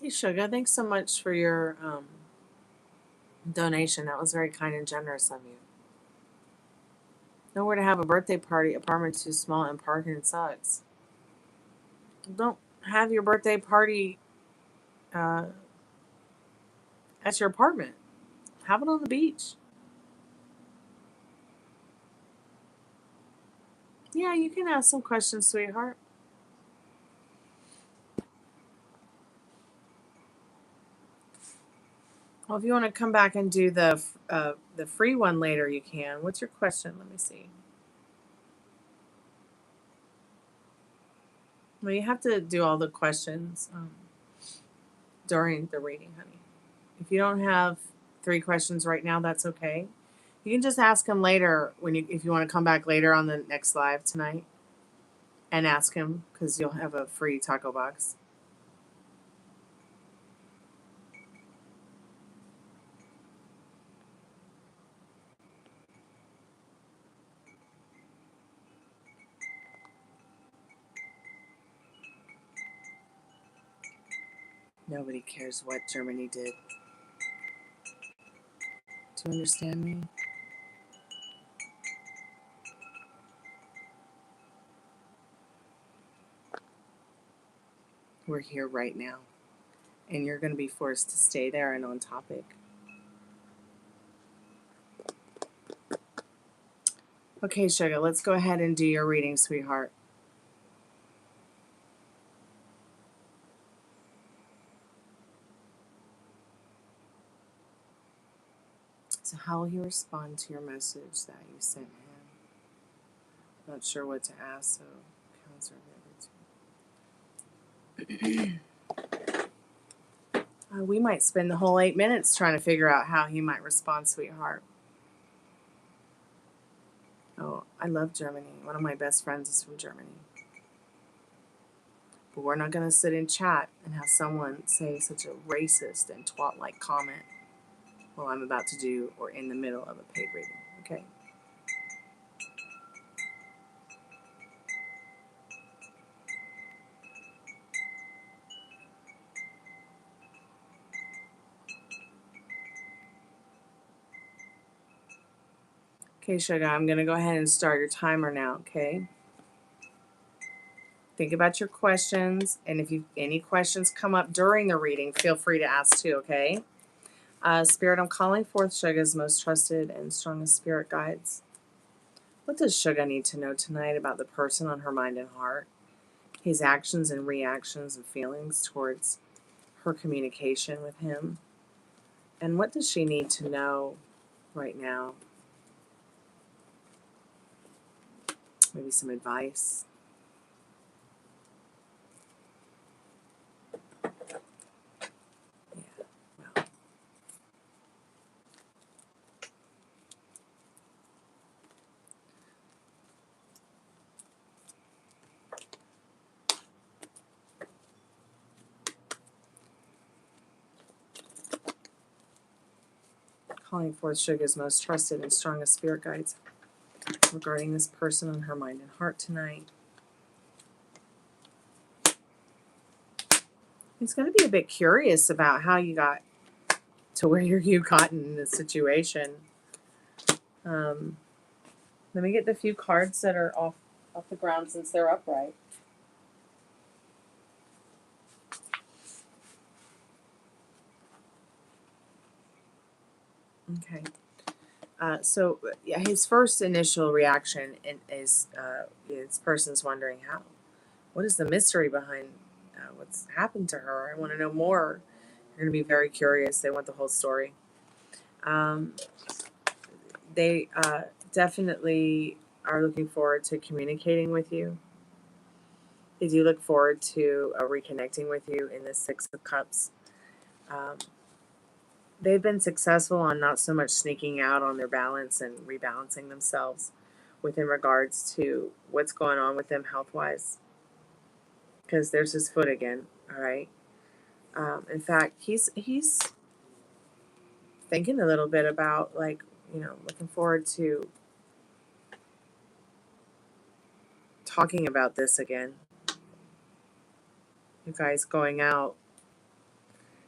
Hey, Sugar, thanks so much for your donation. That was very kind and generous of you. Nowhere to have a birthday party. Apartment too small and parking sucks. Don't have your birthday party uh, at your apartment. Have it on the beach. Yeah, you can ask some questions, sweetheart. Well, if you want to come back and do the free one later, you can. What's your question? Let me see. Well, you have to do all the questions during the reading, honey. If you don't have 3 questions right now, that's okay. You can just ask him later if you want to come back later on the next live tonight and ask him because you'll have a free taco box. Nobody cares what Germany did. Do you understand me? We're here right now, and you're going to be forced to stay there and on topic. Okay, Sugar, let's go ahead and do your reading, sweetheart. So how will he respond to your message that you sent him? Not sure what to ask, so we might spend the whole 8 minutes trying to figure out how he might respond, sweetheart. Oh, I love Germany. One of my best friends is from Germany. But we're not going to sit and chat and have someone say such a racist and twat-like comment while I'm about to do or in the middle of a paid reading, okay? Okay, Sugar, I'm going to go ahead and start your timer now, okay? Think about your questions, and if any questions come up during the reading, feel free to ask too, okay? Spirit, I'm calling forth Sugar's most trusted and strongest spirit guides. What does Sugar need to know tonight about the person on her mind and heart? His actions and reactions and feelings towards her communication with him? And what does she need to know right now? Maybe some advice. Calling forth Suga's most trusted and strongest spirit guides regarding this person on her mind and heart tonight. He's going to be a bit curious about how you got to where you got in this situation. Let me get the few cards that are off the ground since they're upright. Okay. So yeah, his first initial reaction is this person's wondering what is the mystery behind what's happened to her? I want to know more. You're going to be very curious. They want the whole story. They definitely are looking forward to communicating with you. They do look forward to reconnecting with you in the Six of Cups. They've been successful on not so much sneaking out on their balance and rebalancing themselves within regards to what's going on with them health-wise. Because there's his foot again, all right? In fact, he's thinking a little bit about, like, looking forward to talking about this again. You guys going out.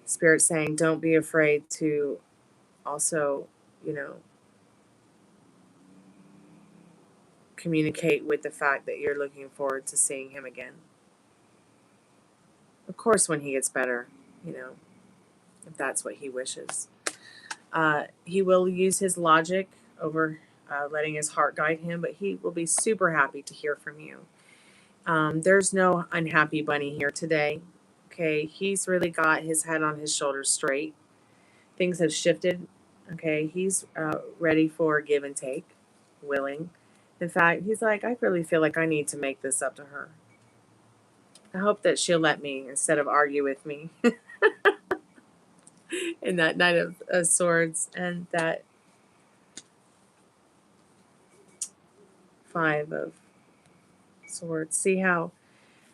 Spirit saying, don't be afraid to also, communicate with the fact that you're looking forward to seeing him again. Of course, when he gets better, if that's what he wishes. He will use his logic over letting his heart guide him, but he will be super happy to hear from you. There's no unhappy bunny here today. Okay, he's really got his head on his shoulders straight. Things have shifted. Okay, he's ready for give and take, willing. In fact, he's like, I really feel like I need to make this up to her. I hope that she'll let me instead of argue with me. In that Knight of Swords and that Five of Swords. See how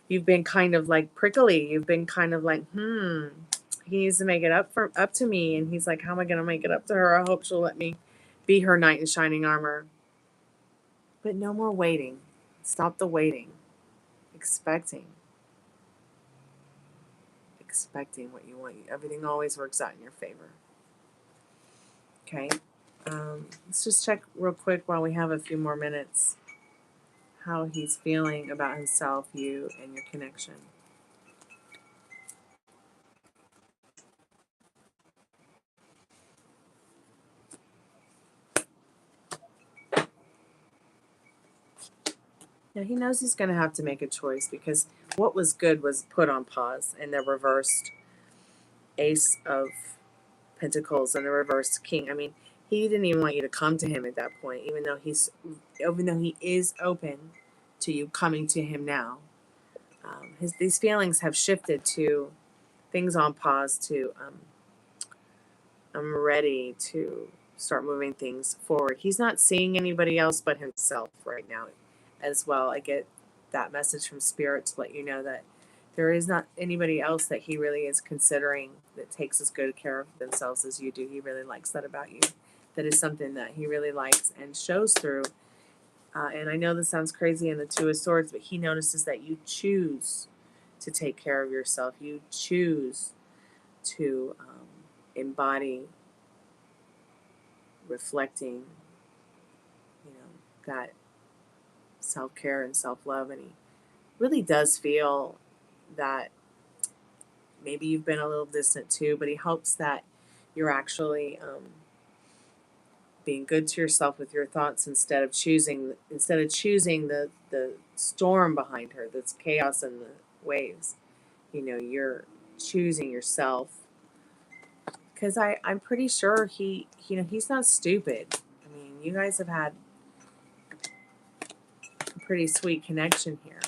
you've been kind of like prickly. You've been kind of like, he needs to make it up to me. And he's like, how am I going to make it up to her? I hope she'll let me be her knight in shining armor. But no more waiting. Stop the waiting. Expecting what you want. Everything always works out in your favor. Okay. Let's just check real quick while we have a few more minutes how he's feeling about himself, you, and your connection. Now, he knows he's going to have to make a choice because what was good was put on pause, and the reversed Ace of Pentacles and the reversed King. I mean, he didn't even want you to come to him at that point, even though he is open to you coming to him now. These feelings have shifted to things on pause to I'm ready to start moving things forward. He's not seeing anybody else but himself right now as well. I get that message from Spirit to let you know that there is not anybody else that he really is considering that takes as good care of themselves as you do. He really likes that about you. That is something that he really likes and shows through. And I know this sounds crazy in the Two of Swords, but he notices that you choose to take care of yourself. You choose to embody reflecting, that self-care and self-love. And he really does feel that maybe you've been a little distant too, but he hopes that you're actually being good to yourself with your thoughts instead of choosing the storm behind her, that's chaos and the waves. You're choosing yourself. Because I'm pretty sure he's not stupid. I mean, you guys have had a pretty sweet connection here.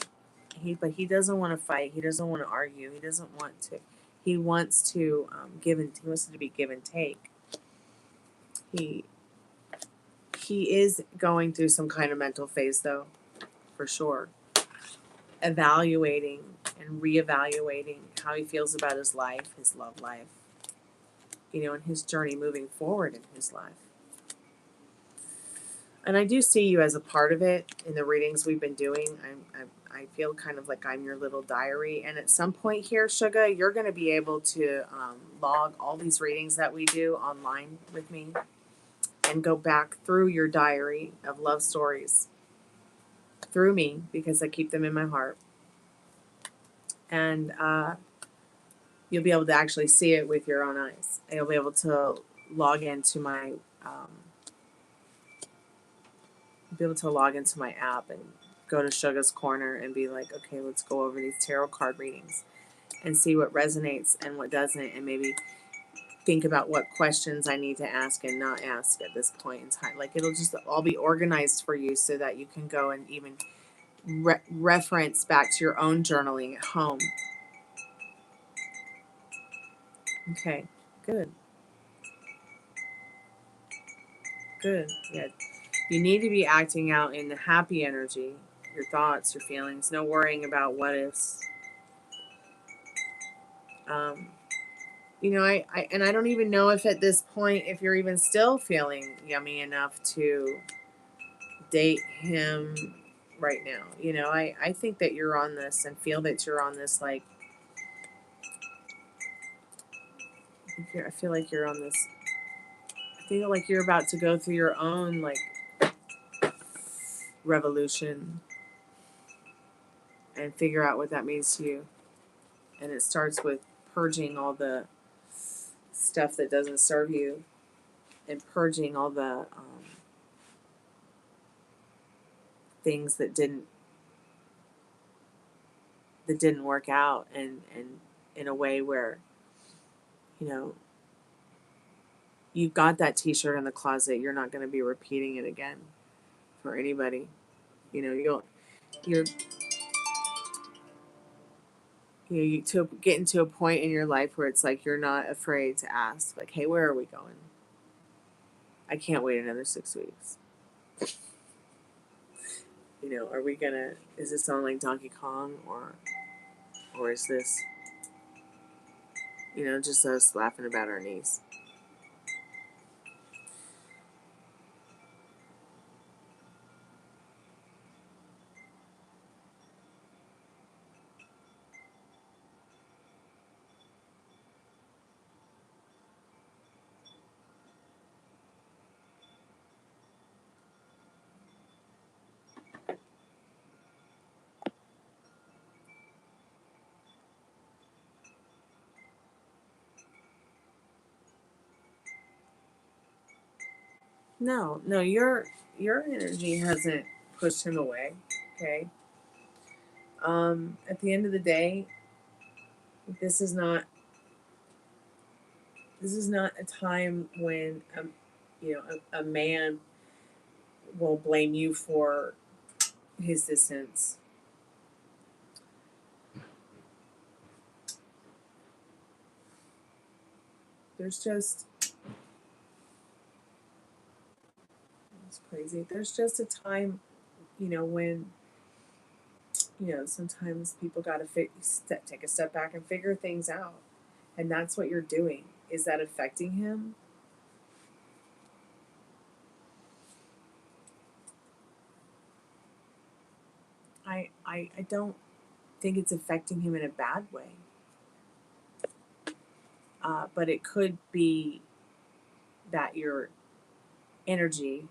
But he doesn't want to fight. He doesn't want to argue. He doesn't want to. He wants to he wants it to be give and take. He is going through some kind of mental phase, though, for sure. Evaluating and reevaluating how he feels about his life, his love life. you know, in his journey moving forward in his life. And I do see you as a part of it in the readings we've been doing. I feel kind of like I'm your little diary. And at some point here, Sugar, you're going to be able to log all these readings that we do online with me and go back through your diary of love stories through me, because I keep them in my heart. And you'll be able to actually see it with your own eyes. And you'll be able to log into my app and go to Sugar's Corner and be like, okay, let's go over these tarot card readings and see what resonates and what doesn't, and maybe think about what questions I need to ask and not ask at this point in time. Like, it'll just all be organized for you so that you can go and even reference back to your own journaling at home. Okay, good. Good. Yeah. You need to be acting out in the happy energy, your thoughts, your feelings, no worrying about what ifs. You know, I don't even know if at this point, if you're even still feeling yummy enough to date him right now. You know, I think that you're on this and feel that you're on this, like, I feel like you're on this, I feel like you're about to go through your own, like, revolution and figure out what that means to you. And it starts with purging all the stuff that doesn't serve you and purging all the things that didn't work out, and in a way where, you know, you've got that t-shirt in the closet. You're not going to be repeating it again for anybody. You know, you to getting to a point in your life where it's like you're not afraid to ask, like, hey, where are we going? I can't wait another 6 weeks. You know, are we gonna, is this on like Donkey Kong, or is this, you know, just us laughing about our knees? No, your energy hasn't pushed him away. Okay. At the end of the day, this is not a time when you know, a man will blame you for his distance. There's just, it's crazy. There's just a time, you know, when, you know, sometimes people got to take a step back and figure things out. And that's what you're doing. Is that affecting him? I don't think it's affecting him in a bad way. But it could be that your energy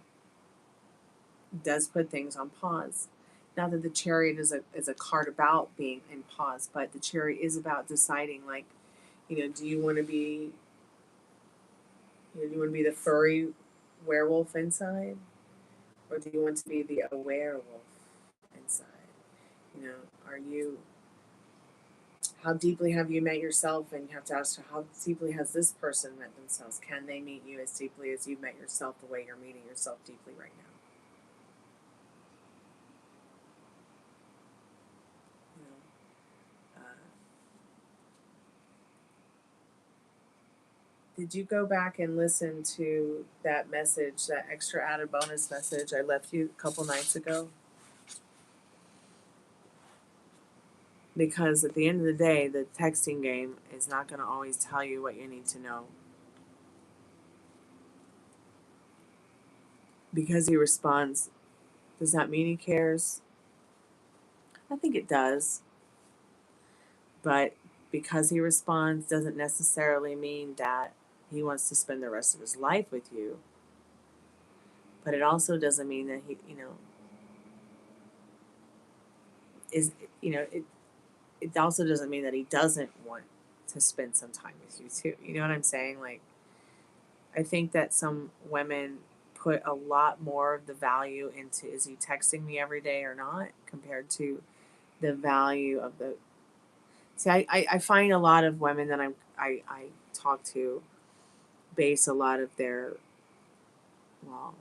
does put things on pause. Not that the Chariot is a card about being in pause, but the Chariot is about deciding, like, you know, do you want to be, you know, do you want to be the furry werewolf inside, or do you want to be the aware wolf inside? You know, are you, how deeply have you met yourself? And you have to ask, how deeply has this person met themselves? Can they meet you as deeply as you've met yourself, the way you're meeting yourself deeply right now? You know, did you go back and listen to that message, that extra added bonus message I left you a couple nights ago? Because at the end of the day, the texting game is not going to always tell you what you need to know. Because he responds, does that mean he cares? I think it does. But because he responds doesn't necessarily mean that he wants to spend the rest of his life with you. But it also doesn't mean that he, is, it also doesn't mean that he doesn't want to spend some time with you too. You know what I'm saying? Like, I think that some women put a lot more of the value into, is he texting me every day or not, compared to the value of the. See, I find a lot of women that I talk to base a lot of their, well,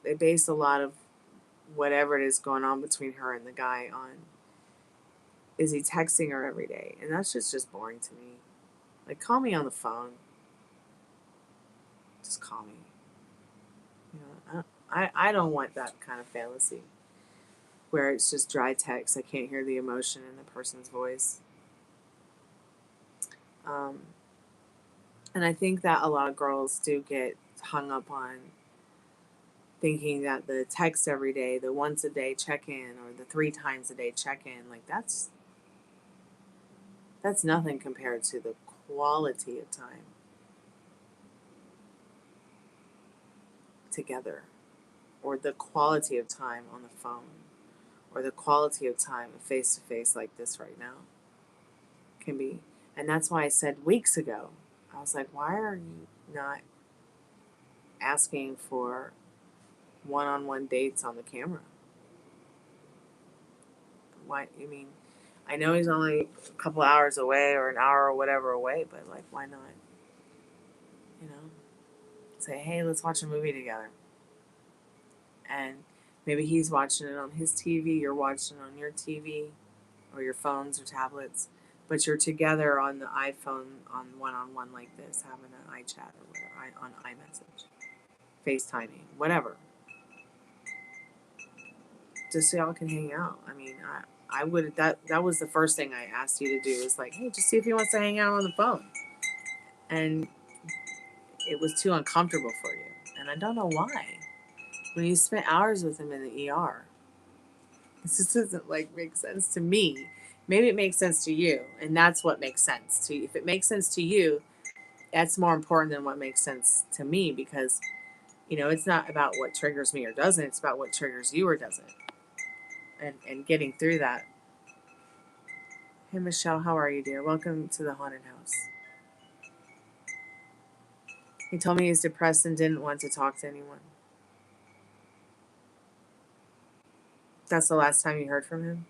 they base a lot of whatever it is going on between her and the guy on, is he texting her every day? And that's just boring to me. Like, call me on the phone. Just call me. I don't want that kind of fantasy where it's just dry text. I can't hear the emotion in the person's voice. And I think that a lot of girls do get hung up on thinking that the text every day, the once a day check-in, or the 3 times a day check-in, like that's nothing compared to the quality of time together, or the quality of time on the phone, or the quality of time face to face like this right now can be. And that's why I said weeks ago, I was like, why are you not asking for one-on-one dates on the camera? Why? I mean, I know he's only a couple hours away or an hour or whatever away, but like, why not? Say, hey, let's watch a movie together. And maybe he's watching it on his TV, you're watching it on your TV or your phones or tablets, but you're together on the iPhone on one-on-one like this, having an iChat or whatever, on iMessage, FaceTiming, whatever. Just so y'all can hang out. I mean, I would, that was the first thing I asked you to do, is like, hey, just see if he wants to hang out on the phone. And it was too uncomfortable for you. And I don't know why. When you spent hours with him in the ER, this just doesn't like make sense to me. Maybe it makes sense to you, and that's what makes sense to you. If it makes sense to you, that's more important than what makes sense to me, because it's not about what triggers me or doesn't. It's about what triggers you or doesn't, and getting through that. Hey Michelle, how are you, dear? Welcome to the haunted house. He told me he's depressed and didn't want to talk to anyone. That's the last time you heard from him?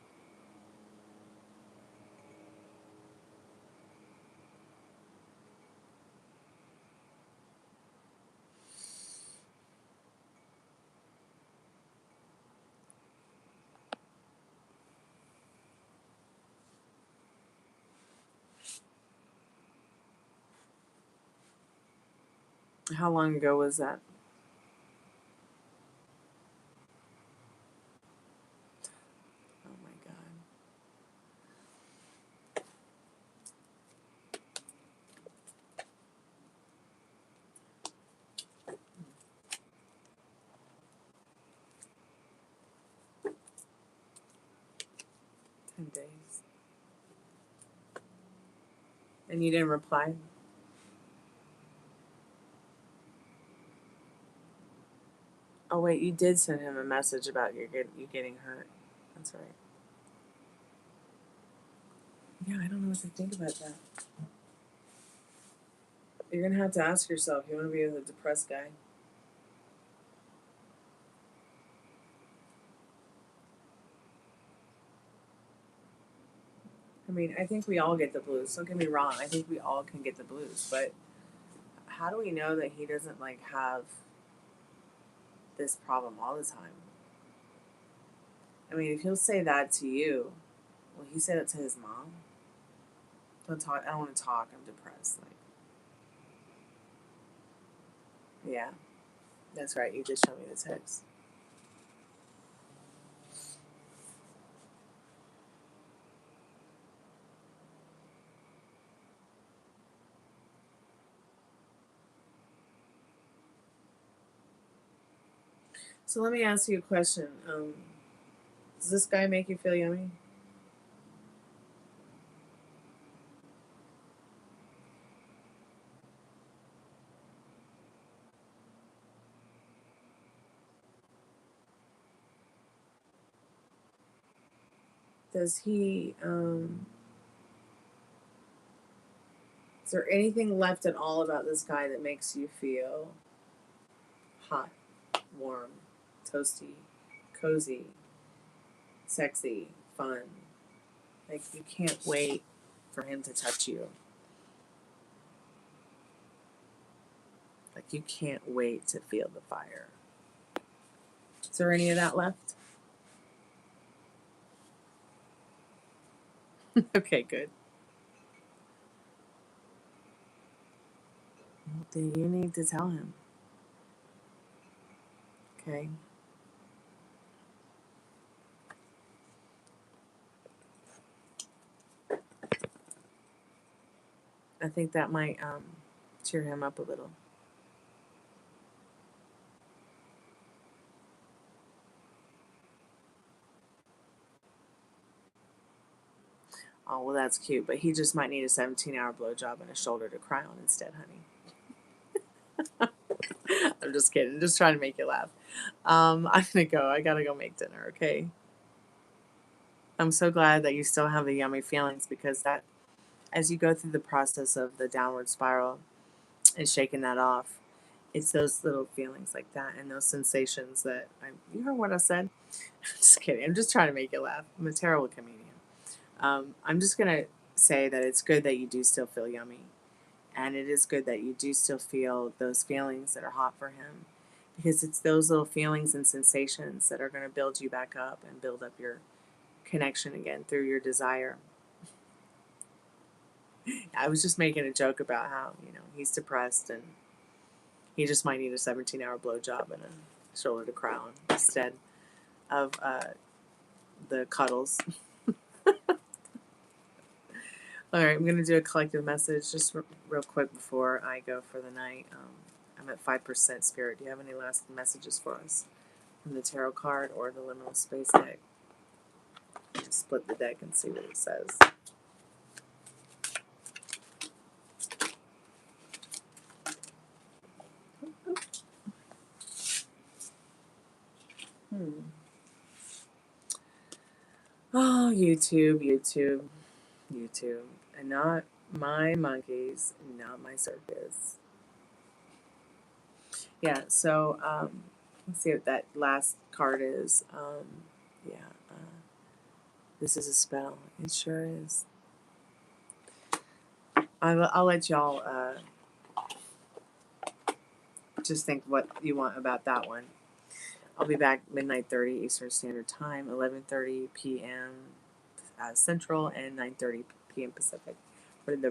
How long ago was that? Oh my God. 10 days. And you didn't reply? Oh wait, you did send him a message about you getting hurt. That's right. Yeah, I don't know what to think about that. You're gonna have to ask yourself, you want to be with a depressed guy? I mean, I think we all get the blues. Don't get me wrong. I think we all can get the blues, but how do we know that he doesn't like have this problem all the time? I mean, if he'll say that to you, will he say that to his mom? Don't talk. I don't want to talk. I'm depressed. Like, yeah, that's right. You just showed me the text. So let me ask you a question. Does this guy make you feel yummy? Does he, is there anything left at all about this guy that makes you feel hot, warm, toasty, cozy, sexy, fun? Like you can't wait for him to touch you. Like you can't wait to feel the fire. Is there any of that left? Okay, good. Then you need to tell him. Okay. I think that might cheer him up a little. Oh, well, that's cute, but he just might need a 17-hour blowjob and a shoulder to cry on instead, honey. I'm just kidding. I'm just trying to make you laugh. I'm gonna go. I gotta go make dinner. Okay. I'm so glad that you still have the yummy feelings, because that, as you go through the process of the downward spiral and shaking that off, it's those little feelings like that and those sensations that you heard what I said? Just kidding. I'm just trying to make you laugh. I'm a terrible comedian. I'm just gonna say that it's good that you do still feel yummy, and it is good that you do still feel those feelings that are hot for him, because it's those little feelings and sensations that are going to build you back up and build up your connection again through your desire. I was just making a joke about how, he's depressed and he just might need a 17-hour blowjob and a shoulder to cry on instead of the cuddles. All right, I'm going to do a collective message just real quick before I go for the night. I'm at 5% spirit. Do you have any last messages for us from the tarot card or the liminal space deck? Just split the deck and see what it says. Oh, YouTube. And not my monkeys, not my circus. Yeah, so let's see what that last card is. This is a spell. It sure is. I'll let y'all just think what you want about that one. I'll be back midnight 30 Eastern Standard Time, 11:30 p.m. Central, and 9:30 p.m. Pacific for the